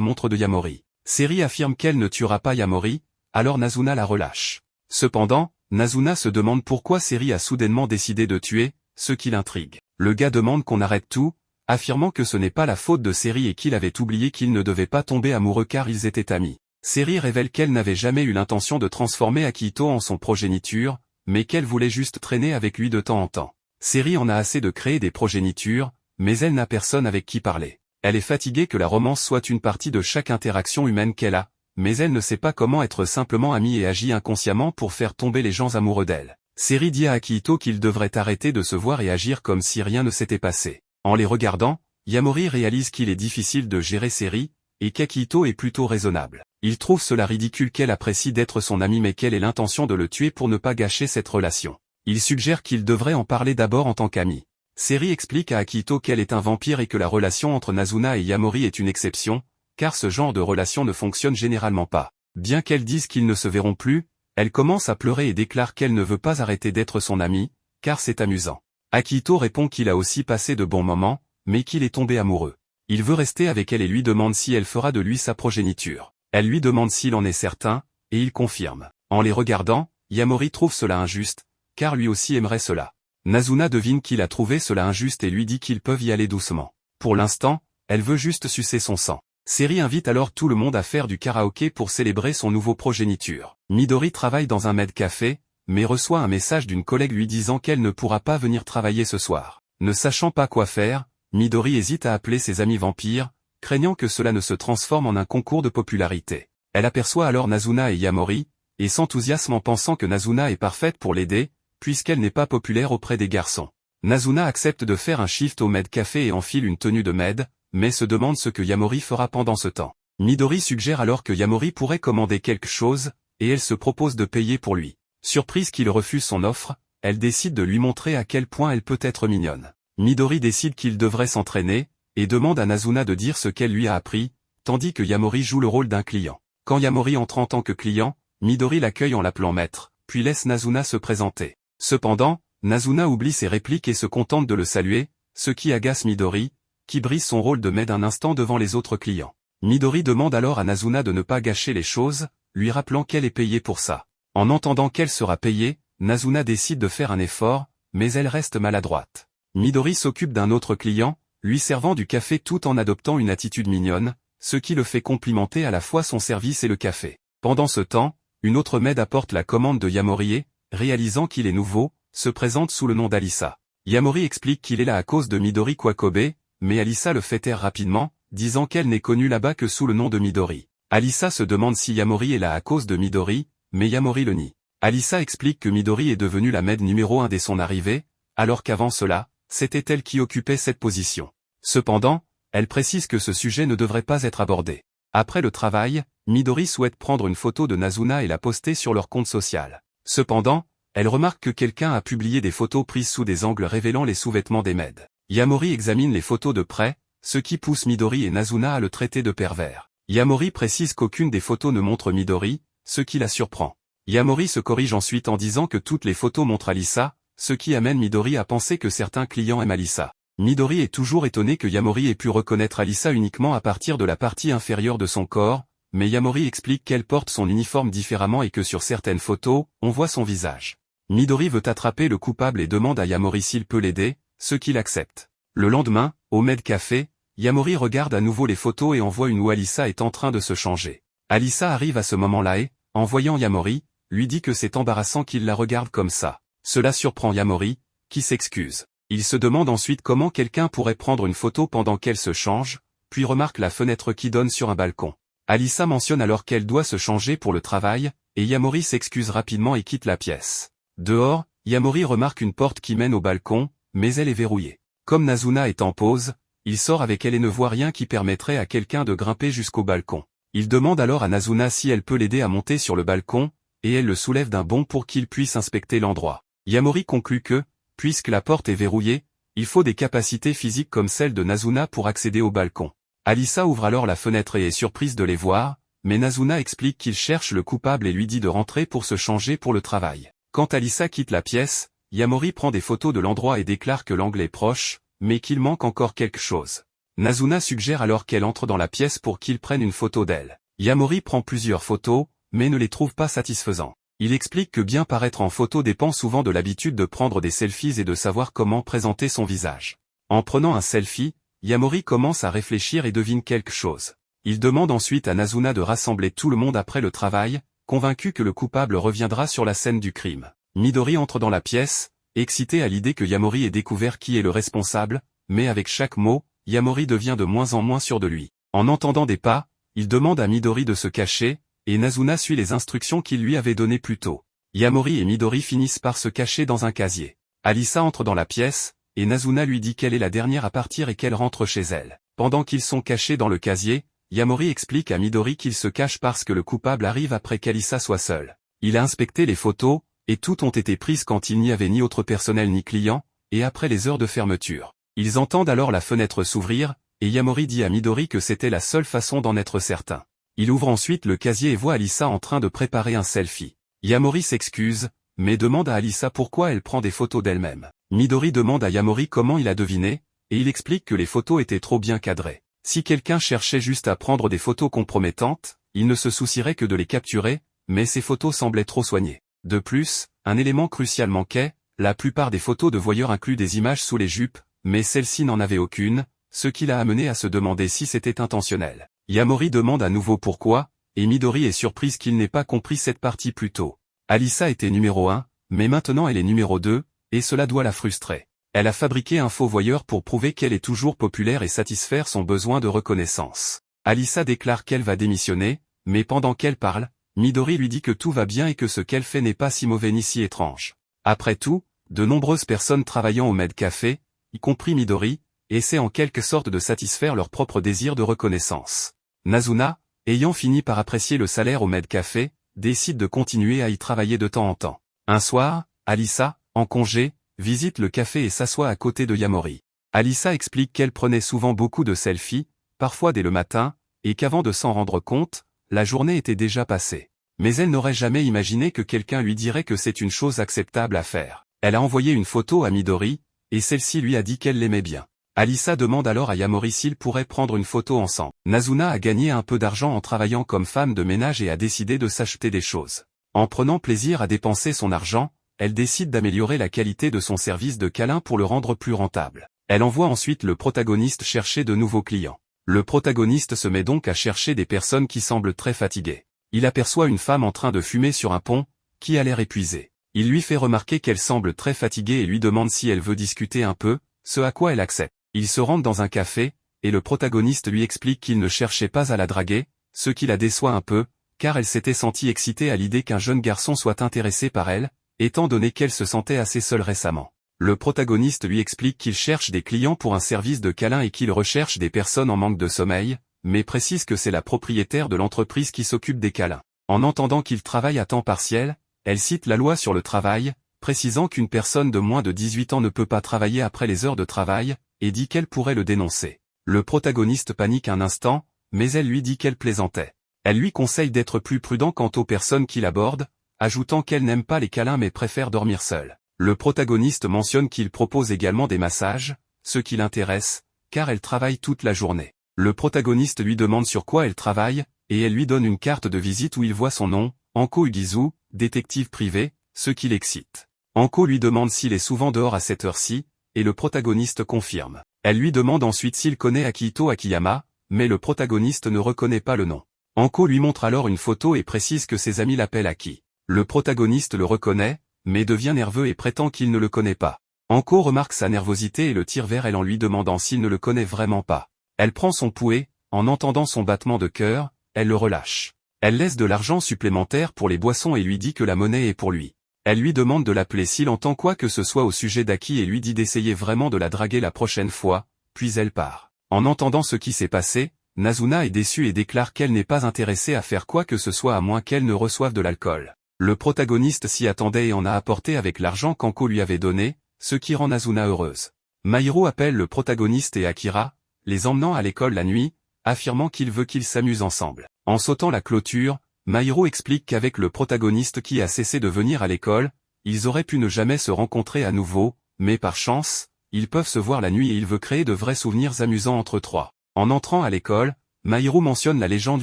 montre de Yamori. Seri affirme qu'elle ne tuera pas Yamori, alors Nazuna la relâche. Cependant, Nazuna se demande pourquoi Seri a soudainement décidé de tuer, ce qui l'intrigue. Le gars demande qu'on arrête tout, affirmant que ce n'est pas la faute de Seri et qu'il avait oublié qu'il ne devait pas tomber amoureux car ils étaient amis. Seri révèle qu'elle n'avait jamais eu l'intention de transformer Akihito en son progéniture, mais qu'elle voulait juste traîner avec lui de temps en temps. Seri en a assez de créer des progénitures, mais elle n'a personne avec qui parler. Elle est fatiguée que la romance soit une partie de chaque interaction humaine qu'elle a, mais elle ne sait pas comment être simplement amie et agit inconsciemment pour faire tomber les gens amoureux d'elle. Seri dit à Akihito qu'il devrait arrêter de se voir et agir comme si rien ne s'était passé. En les regardant, Yamori réalise qu'il est difficile de gérer Seri, et qu'Akito est plutôt raisonnable. Il trouve cela ridicule qu'elle apprécie d'être son amie mais qu'elle ait l'intention de le tuer pour ne pas gâcher cette relation. Il suggère qu'il devrait en parler d'abord en tant qu'ami. Seri explique à Akito qu'elle est un vampire et que la relation entre Nazuna et Yamori est une exception, car ce genre de relation ne fonctionne généralement pas. Bien qu'elle dise qu'ils ne se verront plus, elle commence à pleurer et déclare qu'elle ne veut pas arrêter d'être son amie, car c'est amusant. Akito répond qu'il a aussi passé de bons moments, mais qu'il est tombé amoureux. Il veut rester avec elle et lui demande si elle fera de lui sa progéniture. Elle lui demande s'il en est certain, et il confirme. En les regardant, Yamori trouve cela injuste, car lui aussi aimerait cela. Nazuna devine qu'il a trouvé cela injuste et lui dit qu'ils peuvent y aller doucement. Pour l'instant, elle veut juste sucer son sang. Seri invite alors tout le monde à faire du karaoké pour célébrer son nouveau progéniture. Midori travaille dans un med café, mais reçoit un message d'une collègue lui disant qu'elle ne pourra pas venir travailler ce soir. Ne sachant pas quoi faire, Midori hésite à appeler ses amis vampires, craignant que cela ne se transforme en un concours de popularité. Elle aperçoit alors Nazuna et Yamori, et s'enthousiasme en pensant que Nazuna est parfaite pour l'aider, puisqu'elle n'est pas populaire auprès des garçons. Nazuna accepte de faire un shift au med café et enfile une tenue de med, mais se demande ce que Yamori fera pendant ce temps. Midori suggère alors que Yamori pourrait commander quelque chose, et elle se propose de payer pour lui. Surprise qu'il refuse son offre, elle décide de lui montrer à quel point elle peut être mignonne. Midori décide qu'il devrait s'entraîner, et demande à Nazuna de dire ce qu'elle lui a appris, tandis que Yamori joue le rôle d'un client. Quand Yamori entre en tant que client, Midori l'accueille en l'appelant maître, puis laisse Nazuna se présenter. Cependant, Nazuna oublie ses répliques et se contente de le saluer, ce qui agace Midori, qui brise son rôle de maid un instant devant les autres clients. Midori demande alors à Nazuna de ne pas gâcher les choses, lui rappelant qu'elle est payée pour ça. En entendant qu'elle sera payée, Nazuna décide de faire un effort, mais elle reste maladroite. Midori s'occupe d'un autre client, lui servant du café tout en adoptant une attitude mignonne, ce qui le fait complimenter à la fois son service et le café. Pendant ce temps, une autre maid apporte la commande de Yamori et, réalisant qu'il est nouveau, se présente sous le nom d'Alissa. Yamori explique qu'il est là à cause de Midori Kwakobe, mais Alissa le fait taire rapidement, disant qu'elle n'est connue là-bas que sous le nom de Midori. Alissa se demande si Yamori est là à cause de Midori, mais Yamori le nie. Alissa explique que Midori est devenue la maid numéro 1 dès son arrivée, alors qu'avant cela, c'était elle qui occupait cette position. Cependant, elle précise que ce sujet ne devrait pas être abordé. Après le travail, Midori souhaite prendre une photo de Nazuna et la poster sur leur compte social. Cependant, elle remarque que quelqu'un a publié des photos prises sous des angles révélant les sous-vêtements des maids. Yamori examine les photos de près, ce qui pousse Midori et Nazuna à le traiter de pervers. Yamori précise qu'aucune des photos ne montre Midori, ce qui la surprend. Yamori se corrige ensuite en disant que toutes les photos montrent Alissa, ce qui amène Midori à penser que certains clients aiment Alissa. Midori est toujours étonné que Yamori ait pu reconnaître Alissa uniquement à partir de la partie inférieure de son corps, mais Yamori explique qu'elle porte son uniforme différemment et que sur certaines photos, on voit son visage. Midori veut attraper le coupable et demande à Yamori s'il peut l'aider, ce qu'il accepte. Le lendemain, au Med Café, Yamori regarde à nouveau les photos et en voit une où Alissa est en train de se changer. Alissa arrive à ce moment-là et, en voyant Yamori, lui dit que c'est embarrassant qu'il la regarde comme ça. Cela surprend Yamori, qui s'excuse. Il se demande ensuite comment quelqu'un pourrait prendre une photo pendant qu'elle se change, puis remarque la fenêtre qui donne sur un balcon. Alissa mentionne alors qu'elle doit se changer pour le travail, et Yamori s'excuse rapidement et quitte la pièce. Dehors, Yamori remarque une porte qui mène au balcon, mais elle est verrouillée. Comme Nazuna est en pause, il sort avec elle et ne voit rien qui permettrait à quelqu'un de grimper jusqu'au balcon. Il demande alors à Nazuna si elle peut l'aider à monter sur le balcon, et elle le soulève d'un bond pour qu'il puisse inspecter l'endroit. Yamori conclut que, puisque la porte est verrouillée, il faut des capacités physiques comme celles de Nazuna pour accéder au balcon. Alissa ouvre alors la fenêtre et est surprise de les voir, mais Nazuna explique qu'il cherche le coupable et lui dit de rentrer pour se changer pour le travail. Quand Alissa quitte la pièce, Yamori prend des photos de l'endroit et déclare que l'angle est proche, mais qu'il manque encore quelque chose. Nazuna suggère alors qu'elle entre dans la pièce pour qu'il prenne une photo d'elle. Yamori prend plusieurs photos, mais ne les trouve pas satisfaisantes. Il explique que bien paraître en photo dépend souvent de l'habitude de prendre des selfies et de savoir comment présenter son visage. En prenant un selfie, Yamori commence à réfléchir et devine quelque chose. Il demande ensuite à Nazuna de rassembler tout le monde après le travail, convaincu que le coupable reviendra sur la scène du crime. Midori entre dans la pièce, excité à l'idée que Yamori ait découvert qui est le responsable, mais avec chaque mot, Yamori devient de moins en moins sûr de lui. En entendant des pas, il demande à Midori de se cacher, et Nazuna suit les instructions qu'il lui avait données plus tôt. Yamori et Midori finissent par se cacher dans un casier. Alissa entre dans la pièce, et Nazuna lui dit qu'elle est la dernière à partir et qu'elle rentre chez elle. Pendant qu'ils sont cachés dans le casier, Yamori explique à Midori qu'il se cache parce que le coupable arrive après qu'Alissa soit seule. Il a inspecté les photos, et toutes ont été prises quand il n'y avait ni autre personnel ni client, et après les heures de fermeture. Ils entendent alors la fenêtre s'ouvrir, et Yamori dit à Midori que c'était la seule façon d'en être certain. Il ouvre ensuite le casier et voit Alissa en train de préparer un selfie. Yamori s'excuse, mais demande à Alissa pourquoi elle prend des photos d'elle-même. Midori demande à Yamori comment il a deviné, et il explique que les photos étaient trop bien cadrées. Si quelqu'un cherchait juste à prendre des photos compromettantes, il ne se soucierait que de les capturer, mais ces photos semblaient trop soignées. De plus, un élément crucial manquait, la plupart des photos de voyeurs incluent des images sous les jupes, mais celle-ci n'en avait aucune, ce qui l'a amené à se demander si c'était intentionnel. Yamori demande à nouveau pourquoi, et Midori est surprise qu'il n'ait pas compris cette partie plus tôt. Alissa était numéro 1, mais maintenant elle est numéro 2, et cela doit la frustrer. Elle a fabriqué un faux voyeur pour prouver qu'elle est toujours populaire et satisfaire son besoin de reconnaissance. Alissa déclare qu'elle va démissionner, mais pendant qu'elle parle, Midori lui dit que tout va bien et que ce qu'elle fait n'est pas si mauvais ni si étrange. Après tout, de nombreuses personnes travaillant au Med Café, y compris Midori, essaient en quelque sorte de satisfaire leur propre désir de reconnaissance. Nazuna, ayant fini par apprécier le salaire au Med Café, décide de continuer à y travailler de temps en temps. Un soir, Alissa, en congé, visite le café et s'assoit à côté de Yamori. Alissa explique qu'elle prenait souvent beaucoup de selfies, parfois dès le matin, et qu'avant de s'en rendre compte, la journée était déjà passée. Mais elle n'aurait jamais imaginé que quelqu'un lui dirait que c'est une chose acceptable à faire. Elle a envoyé une photo à Midori, et celle-ci lui a dit qu'elle l'aimait bien. Alissa demande alors à Yamori s'ils pourraient prendre une photo ensemble. Nazuna a gagné un peu d'argent en travaillant comme femme de ménage et a décidé de s'acheter des choses. En prenant plaisir à dépenser son argent, elle décide d'améliorer la qualité de son service de câlin pour le rendre plus rentable. Elle envoie ensuite le protagoniste chercher de nouveaux clients. Le protagoniste se met donc à chercher des personnes qui semblent très fatiguées. Il aperçoit une femme en train de fumer sur un pont, qui a l'air épuisée. Il lui fait remarquer qu'elle semble très fatiguée et lui demande si elle veut discuter un peu, ce à quoi elle accepte. Ils se rendent dans un café, et le protagoniste lui explique qu'il ne cherchait pas à la draguer, ce qui la déçoit un peu, car elle s'était sentie excitée à l'idée qu'un jeune garçon soit intéressé par elle, étant donné qu'elle se sentait assez seule récemment. Le protagoniste lui explique qu'il cherche des clients pour un service de câlin et qu'il recherche des personnes en manque de sommeil, mais précise que c'est la propriétaire de l'entreprise qui s'occupe des câlins. En entendant qu'il travaille à temps partiel, elle cite la loi sur le travail, précisant qu'une personne de moins de 18 ans ne peut pas travailler après les heures de travail, et dit qu'elle pourrait le dénoncer. Le protagoniste panique un instant, mais elle lui dit qu'elle plaisantait. Elle lui conseille d'être plus prudent quant aux personnes qu'il aborde, ajoutant qu'elle n'aime pas les câlins mais préfère dormir seule. Le protagoniste mentionne qu'il propose également des massages, ce qui l'intéresse, car elle travaille toute la journée. Le protagoniste lui demande sur quoi elle travaille, et elle lui donne une carte de visite où il voit son nom, Anko Ugizu, détective privé, ce qui l'excite. Anko lui demande s'il est souvent dehors à cette heure-ci, et le protagoniste confirme. Elle lui demande ensuite s'il connaît Akihito Akiyama, mais le protagoniste ne reconnaît pas le nom. Anko lui montre alors une photo et précise que ses amis l'appellent Aki. Le protagoniste le reconnaît, mais devient nerveux et prétend qu'il ne le connaît pas. Anko remarque sa nervosité et le tire vers elle en lui demandant s'il ne le connaît vraiment pas. Elle prend son pouet, en entendant son battement de cœur, elle le relâche. Elle laisse de l'argent supplémentaire pour les boissons et lui dit que la monnaie est pour lui. Elle lui demande de l'appeler s'il entend quoi que ce soit au sujet d'Aki et lui dit d'essayer vraiment de la draguer la prochaine fois, puis elle part. En entendant ce qui s'est passé, Nazuna est déçue et déclare qu'elle n'est pas intéressée à faire quoi que ce soit à moins qu'elle ne reçoive de l'alcool. Le protagoniste s'y attendait et en a apporté avec l'argent qu'Anko lui avait donné, ce qui rend Nazuna heureuse. Mairo appelle le protagoniste et Akira, les emmenant à l'école la nuit, affirmant qu'il veut qu'ils s'amusent ensemble. En sautant la clôture, Mairo explique qu'avec le protagoniste qui a cessé de venir à l'école, ils auraient pu ne jamais se rencontrer à nouveau, mais par chance, ils peuvent se voir la nuit et il veut créer de vrais souvenirs amusants entre trois. En entrant à l'école, Mairo mentionne la légende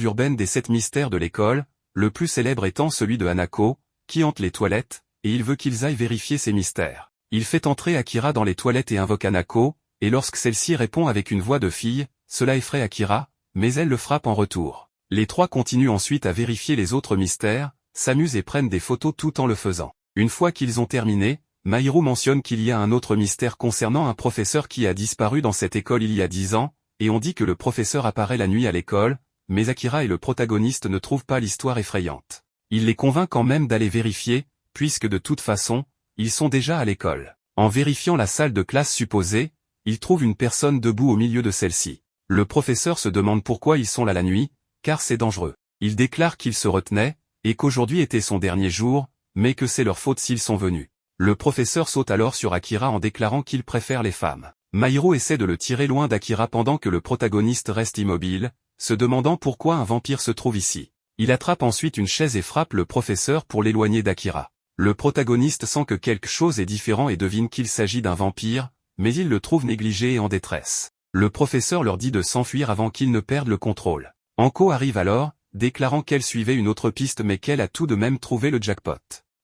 urbaine des 7 mystères de l'école, le plus célèbre étant celui de Hanako, qui hante les toilettes, et il veut qu'ils aillent vérifier ces mystères. Il fait entrer Akira dans les toilettes et invoque Hanako, et lorsque celle-ci répond avec une voix de fille, cela effraie Akira, mais elle le frappe en retour. Les trois continuent ensuite à vérifier les autres mystères, s'amusent et prennent des photos tout en le faisant. Une fois qu'ils ont terminé, Mairo mentionne qu'il y a un autre mystère concernant un professeur qui a disparu dans cette école il y a 10 ans, et on dit que le professeur apparaît la nuit à l'école, mais Akira et le protagoniste ne trouvent pas l'histoire effrayante. Il les convainc quand même d'aller vérifier, puisque de toute façon, ils sont déjà à l'école. En vérifiant la salle de classe supposée, il trouve une personne debout au milieu de celle-ci. Le professeur se demande pourquoi ils sont là la nuit, car c'est dangereux. Il déclare qu'il se retenait, et qu'aujourd'hui était son dernier jour, mais que c'est leur faute s'ils sont venus. Le professeur saute alors sur Akira en déclarant qu'il préfère les femmes. Mairo essaie de le tirer loin d'Akira pendant que le protagoniste reste immobile, se demandant pourquoi un vampire se trouve ici. Il attrape ensuite une chaise et frappe le professeur pour l'éloigner d'Akira. Le protagoniste sent que quelque chose est différent et devine qu'il s'agit d'un vampire, mais il le trouve négligé et en détresse. Le professeur leur dit de s'enfuir avant qu'ils ne perdent le contrôle. Anko arrive alors, déclarant qu'elle suivait une autre piste mais qu'elle a tout de même trouvé le jackpot.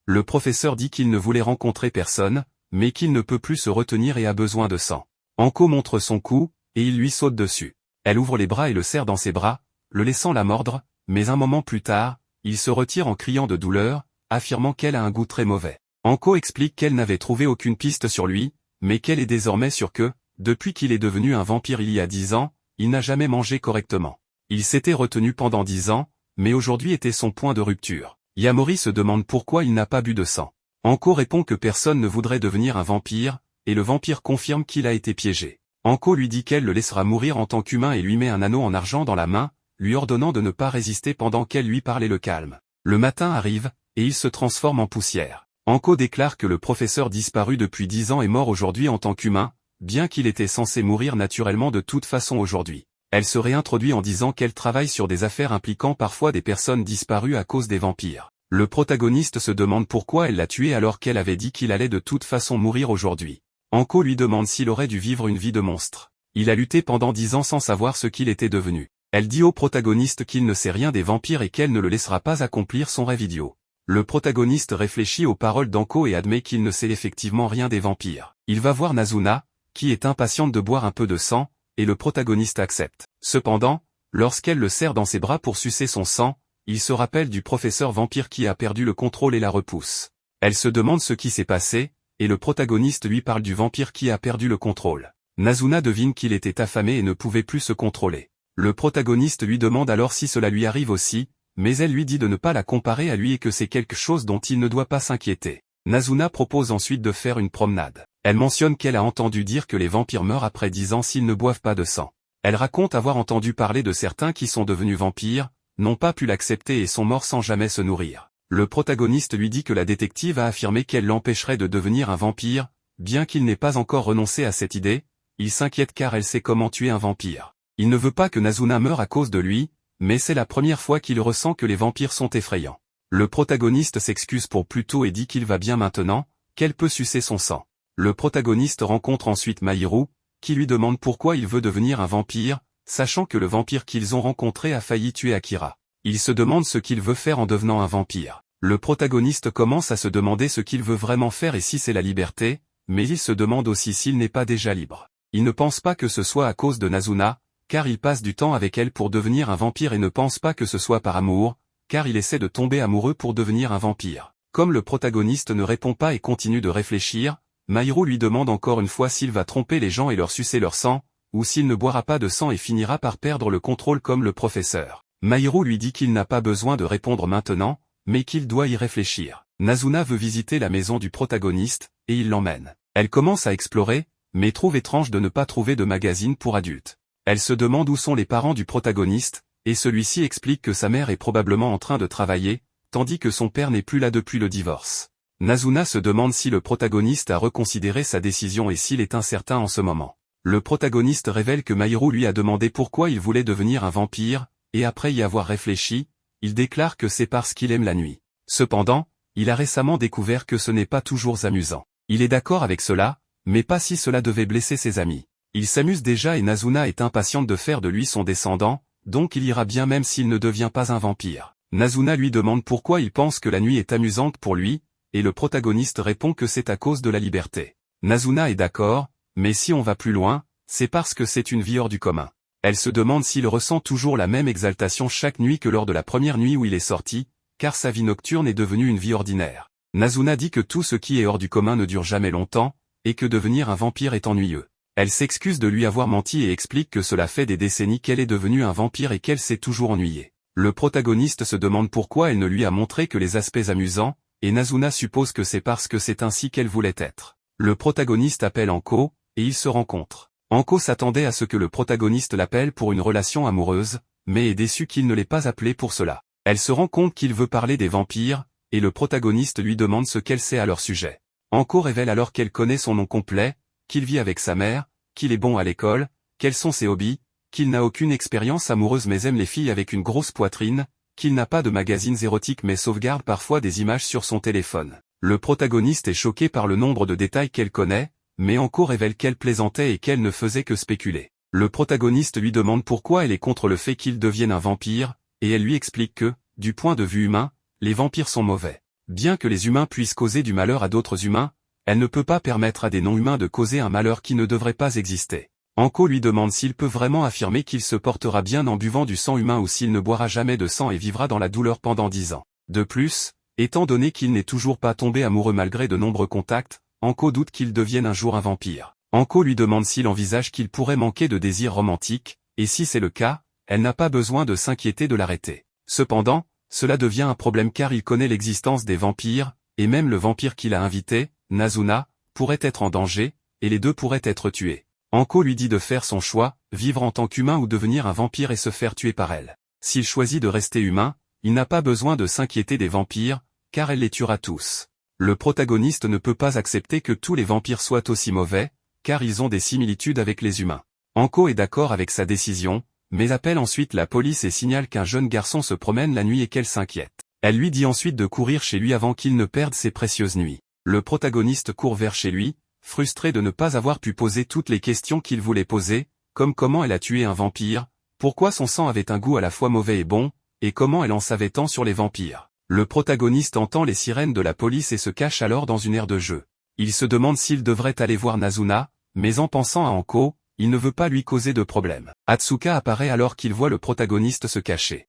Le professeur dit qu'il ne voulait rencontrer personne, mais qu'il ne peut plus se retenir et a besoin de sang. Anko montre son cou, et il lui saute dessus. Elle ouvre les bras et le serre dans ses bras, le laissant la mordre, mais un moment plus tard, il se retire en criant de douleur, affirmant qu'elle a un goût très mauvais. Anko explique qu'elle n'avait trouvé aucune piste sur lui, mais qu'elle est désormais sûre que, depuis qu'il est devenu un vampire il y a 10 ans, il n'a jamais mangé correctement. Il s'était retenu pendant 10 ans, mais aujourd'hui était son point de rupture. Yamori se demande pourquoi il n'a pas bu de sang. Anko répond que personne ne voudrait devenir un vampire, et le vampire confirme qu'il a été piégé. Anko lui dit qu'elle le laissera mourir en tant qu'humain et lui met un anneau en argent dans la main, lui ordonnant de ne pas résister pendant qu'elle lui parlait le calme. Le matin arrive, et il se transforme en poussière. Anko déclare que le professeur disparu depuis 10 ans est mort aujourd'hui en tant qu'humain, bien qu'il était censé mourir naturellement de toute façon aujourd'hui. Elle se réintroduit en disant qu'elle travaille sur des affaires impliquant parfois des personnes disparues à cause des vampires. Le protagoniste se demande pourquoi elle l'a tué alors qu'elle avait dit qu'il allait de toute façon mourir aujourd'hui. Anko lui demande s'il aurait dû vivre une vie de monstre. Il a lutté pendant 10 ans sans savoir ce qu'il était devenu. Elle dit au protagoniste qu'il ne sait rien des vampires et qu'elle ne le laissera pas accomplir son rêve idiot. Le protagoniste réfléchit aux paroles d'Anko et admet qu'il ne sait effectivement rien des vampires. Il va voir Nazuna, qui est impatiente de boire un peu de sang, et le protagoniste accepte. Cependant, lorsqu'elle le serre dans ses bras pour sucer son sang, il se rappelle du professeur vampire qui a perdu le contrôle et la repousse. Elle se demande ce qui s'est passé, et le protagoniste lui parle du vampire qui a perdu le contrôle. Nazuna devine qu'il était affamé et ne pouvait plus se contrôler. Le protagoniste lui demande alors si cela lui arrive aussi, mais elle lui dit de ne pas la comparer à lui et que c'est quelque chose dont il ne doit pas s'inquiéter. Nazuna propose ensuite de faire une promenade. Elle mentionne qu'elle a entendu dire que les vampires meurent après 10 ans s'ils ne boivent pas de sang. Elle raconte avoir entendu parler de certains qui sont devenus vampires, n'ont pas pu l'accepter et sont morts sans jamais se nourrir. Le protagoniste lui dit que la détective a affirmé qu'elle l'empêcherait de devenir un vampire, bien qu'il n'ait pas encore renoncé à cette idée, il s'inquiète car elle sait comment tuer un vampire. Il ne veut pas que Nazuna meure à cause de lui, mais c'est la première fois qu'il ressent que les vampires sont effrayants. Le protagoniste s'excuse pour plus tôt et dit qu'il va bien maintenant, qu'elle peut sucer son sang. Le protagoniste rencontre ensuite Mahiru, qui lui demande pourquoi il veut devenir un vampire, sachant que le vampire qu'ils ont rencontré a failli tuer Akira. Il se demande ce qu'il veut faire en devenant un vampire. Le protagoniste commence à se demander ce qu'il veut vraiment faire et si c'est la liberté, mais il se demande aussi s'il n'est pas déjà libre. Il ne pense pas que ce soit à cause de Nazuna, car il passe du temps avec elle pour devenir un vampire et ne pense pas que ce soit par amour, car il essaie de tomber amoureux pour devenir un vampire. Comme le protagoniste ne répond pas et continue de réfléchir, Mahiru lui demande encore une fois s'il va tromper les gens et leur sucer leur sang, ou s'il ne boira pas de sang et finira par perdre le contrôle comme le professeur. Mahiru lui dit qu'il n'a pas besoin de répondre maintenant, mais qu'il doit y réfléchir. Nazuna veut visiter la maison du protagoniste, et il l'emmène. Elle commence à explorer, mais trouve étrange de ne pas trouver de magazine pour adultes. Elle se demande où sont les parents du protagoniste, et celui-ci explique que sa mère est probablement en train de travailler, tandis que son père n'est plus là depuis le divorce. Nazuna se demande si le protagoniste a reconsidéré sa décision et s'il est incertain en ce moment. Le protagoniste révèle que Mahiru lui a demandé pourquoi il voulait devenir un vampire, et après y avoir réfléchi, il déclare que c'est parce qu'il aime la nuit. Cependant, il a récemment découvert que ce n'est pas toujours amusant. Il est d'accord avec cela, mais pas si cela devait blesser ses amis. Il s'amuse déjà et Nazuna est impatiente de faire de lui son descendant, donc il ira bien même s'il ne devient pas un vampire. Nazuna lui demande pourquoi il pense que la nuit est amusante pour lui, et le protagoniste répond que c'est à cause de la liberté. Nazuna est d'accord, mais si on va plus loin, c'est parce que c'est une vie hors du commun. Elle se demande s'il ressent toujours la même exaltation chaque nuit que lors de la première nuit où il est sorti, car sa vie nocturne est devenue une vie ordinaire. Nazuna dit que tout ce qui est hors du commun ne dure jamais longtemps, et que devenir un vampire est ennuyeux. Elle s'excuse de lui avoir menti et explique que cela fait des décennies qu'elle est devenue un vampire et qu'elle s'est toujours ennuyée. Le protagoniste se demande pourquoi elle ne lui a montré que les aspects amusants, et Nazuna suppose que c'est parce que c'est ainsi qu'elle voulait être. Le protagoniste appelle Anko, et ils se rencontrent. Anko s'attendait à ce que le protagoniste l'appelle pour une relation amoureuse, mais est déçu qu'il ne l'ait pas appelé pour cela. Elle se rend compte qu'il veut parler des vampires, et le protagoniste lui demande ce qu'elle sait à leur sujet. Anko révèle alors qu'elle connaît son nom complet, qu'il vit avec sa mère, qu'il est bon à l'école, quels sont ses hobbies, qu'il n'a aucune expérience amoureuse mais aime les filles avec une grosse poitrine, qu'il n'a pas de magazines érotiques mais sauvegarde parfois des images sur son téléphone. Le protagoniste est choqué par le nombre de détails qu'elle connaît, mais Anko révèle qu'elle plaisantait et qu'elle ne faisait que spéculer. Le protagoniste lui demande pourquoi elle est contre le fait qu'il devienne un vampire, et elle lui explique que, du point de vue humain, les vampires sont mauvais. Bien que les humains puissent causer du malheur à d'autres humains, elle ne peut pas permettre à des non-humains de causer un malheur qui ne devrait pas exister. Anko lui demande s'il peut vraiment affirmer qu'il se portera bien en buvant du sang humain ou s'il ne boira jamais de sang et vivra dans la douleur pendant 10 ans. De plus, étant donné qu'il n'est toujours pas tombé amoureux malgré de nombreux contacts, Anko doute qu'il devienne un jour un vampire. Anko lui demande s'il envisage qu'il pourrait manquer de désir romantique, et si c'est le cas, elle n'a pas besoin de s'inquiéter de l'arrêter. Cependant, cela devient un problème car il connaît l'existence des vampires, et même le vampire qu'il a invité, Nazuna, pourrait être en danger, et les deux pourraient être tués. Anko lui dit de faire son choix, vivre en tant qu'humain ou devenir un vampire et se faire tuer par elle. S'il choisit de rester humain, il n'a pas besoin de s'inquiéter des vampires, car elle les tuera tous. Le protagoniste ne peut pas accepter que tous les vampires soient aussi mauvais, car ils ont des similitudes avec les humains. Anko est d'accord avec sa décision, mais appelle ensuite la police et signale qu'un jeune garçon se promène la nuit et qu'elle s'inquiète. Elle lui dit ensuite de courir chez lui avant qu'il ne perde ses précieuses nuits. Le protagoniste court vers chez lui, frustré de ne pas avoir pu poser toutes les questions qu'il voulait poser, comme comment elle a tué un vampire, pourquoi son sang avait un goût à la fois mauvais et bon, et comment elle en savait tant sur les vampires. Le protagoniste entend les sirènes de la police et se cache alors dans une aire de jeu. Il se demande s'il devrait aller voir Nazuna, mais en pensant à Anko, il ne veut pas lui causer de problème. Atsuka apparaît alors qu'il voit le protagoniste se cacher.